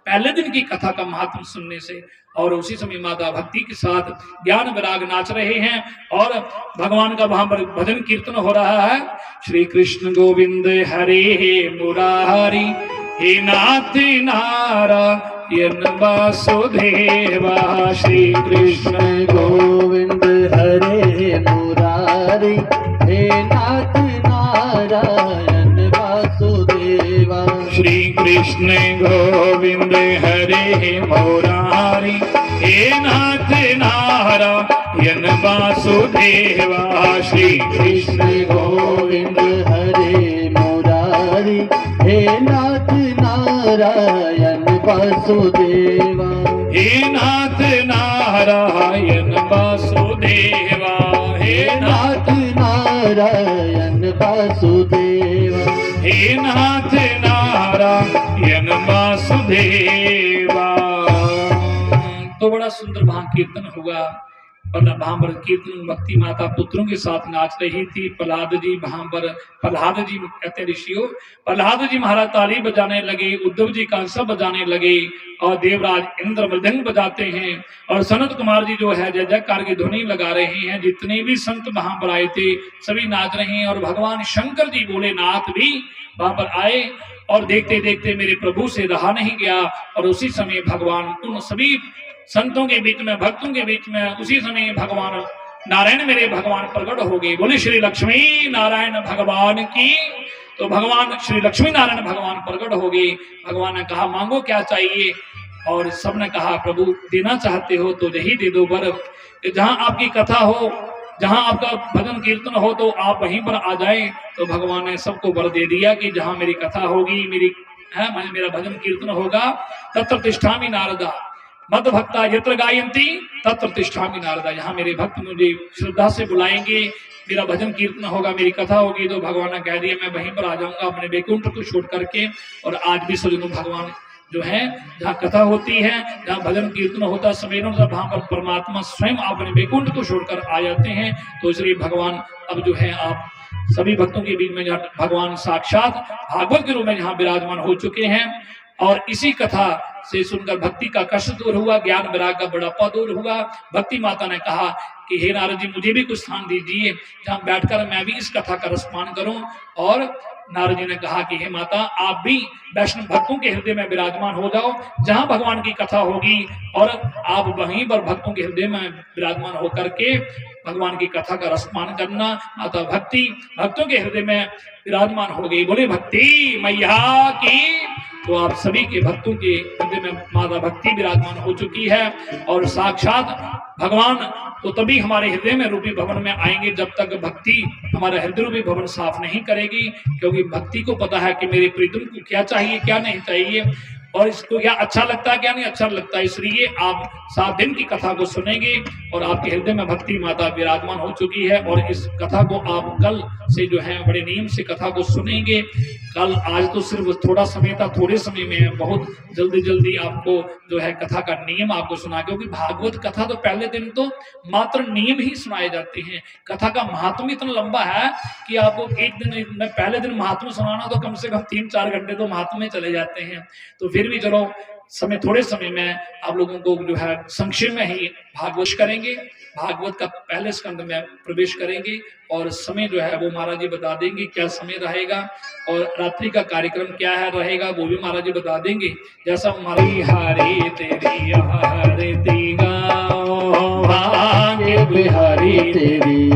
पहले दिन की कथा का महत्व सुनने से। और उसी समय माता भक्ति के साथ ज्ञान विराग नाच रहे हैं और भगवान का वहां पर भजन कीर्तन हो रहा है। श्री कृष्ण गोविंद हरे मुरारी हे नाथ नारायण वासुदेवा। श्री कृष्ण गोविंद हरे मुरारी हे नाथ नारायण वासुदेवा। श्री कृष्ण गोविंद हरे मुरारी हे नाथ नारायण वासुदेवा। श्री कृष्ण गोविंद हरे मुरारी हे नाथ नारायण वासुदेवा। हे नाथ नारायण वासुदेवा। हे नाथ नारायण वासुदेवा। हे नाथ नारायण वासुदेवा। तो बड़ा सुंदर वहां कीर्तन हुआ और वहां पर कीर्तन भक्ति माता पुत्रों के साथ नाच रही थी। प्रहलाद जी वहां पर, प्रहलाद जी कहते ऋषियों, प्रहलाद जी महाराज ताली बजाने लगे, उद्धव जी कांसा बजाने लगे और देवराज इंद्र मृदंग बजाते हैं और सनत कुमार जी जो है जय जयकार की ध्वनि लगा रहे हैं। जितने भी संत वहां पर आए थे सभी नाच रहे हैं और भगवान शंकर जी भोलेनाथ भी वहां पर आए और देखते देखते मेरे प्रभु से रहा नहीं गया और उसी समय भगवान उन सभी संतों के बीच में, भक्तों के बीच में, उसी समय भगवान नारायण मेरे भगवान प्रकट हो गए। बोले श्री लक्ष्मी नारायण भगवान की। तो भगवान श्री लक्ष्मी नारायण भगवान प्रकट हो गए। भगवान ने कहा मांगो क्या चाहिए, और सबने कहा प्रभु देना चाहते हो तो यही दे दो वर। जहां आपकी कथा हो, जहां आपका भजन कीर्तन हो तो आप वहीं पर आ जाएं। तो भगवान ने सबको वर दे दिया कि जहां मेरी कथा होगी, मेरा भजन कीर्तन होगा, तत्र तिष्ठामि नारदा, मद भक्ता यत्र गायन्ति तत्र तिष्ठामि नारदा। यहाँ मेरे भक्त मुझे श्रद्धा से बुलाएंगे, मेरा भजन कीर्तन होगा, मेरी कथा होगी, तो भगवान ने कह दिया मैं वहीं पर आ जाऊंगा अपने वैकुंठ को छोड़ करके। और आज भी सज्जनों भगवान जो है जहाँ कथा होती है, जहाँ भजन कीर्तन होता है, सवेरों जब वहां पर परमात्मा स्वयं अपने वैकुंठ को छोड़कर आ जाते हैं। तो इसलिए भगवान अब जो है आप सभी भक्तों के बीच में जहाँ भगवान साक्षात भागवत के रूप में जहाँ विराजमान हो चुके हैं। और इसी कथा से सुनकर भक्ति का कष्ट दूर हुआ, ज्ञान विराग का बड़ापा दूर हुआ। भक्ति माता ने कहा कि हे नारद जी मुझे भी कुछ स्थान दीजिए जहाँ बैठकर मैं भी इस कथा का रसपान करूं। और नारद जी ने कहा कि हे माता आप भी वैष्णव भक्तों के हृदय में विराजमान हो जाओ, जहां भगवान की कथा होगी और आप वहीं पर भक्तों के हृदय में विराजमान होकर के भगवान की कथा का रसपान करना। माता भक्ति भक्तों के हृदय में विराजमान हो गई। बोले भक्ति मैया की। तो आप सभी के भक्तों के हृदय में माता भक्ति विराजमान हो चुकी है और साक्षात भगवान तो तभी हमारे हृदय में रूपी भवन में आएंगे जब तक भक्ति हमारा हृदय रूपी भवन साफ नहीं करेगी। क्योंकि भक्ति को पता है कि मेरे प्रीतम को क्या चाहिए क्या नहीं चाहिए और इसको क्या अच्छा लगता है क्या नहीं अच्छा लगता है। इसलिए आप 7 दिन की कथा को सुनेंगे और आपके हृदय में भक्ति माता विराजमान हो चुकी है। और इस कथा को आप कल से जो है बड़े नियम से कथा को सुनेंगे। कल आज तो सिर्फ थोड़ा समय था, थोड़े समय में बहुत जल्दी जल्दी आपको जो है कथा का नियम आपको सुना, क्योंकि भागवत कथा तो पहले दिन तो मात्र नियम ही सुनाए जाते हैं। कथा का महात्म इतना लंबा है कि आपको एक दिन में पहले दिन महात्म सुनाना तो कम से कम 3-4 घंटे तो महात्म में चले जाते हैं। तो फिर भी चलो समय थोड़े समय में आप लोगों को जो है संक्षेप में ही भागवत करेंगे, भागवत का पहले स्कंद में प्रवेश करेंगे और समय जो है वो महाराज जी बता देंगे क्या समय रहेगा और रात्रि का कार्यक्रम क्या है रहेगा वो भी महाराज जी बता देंगे। जैसा हमारी हरे तेरी हरे तेरी गाँव बिहारी तेरी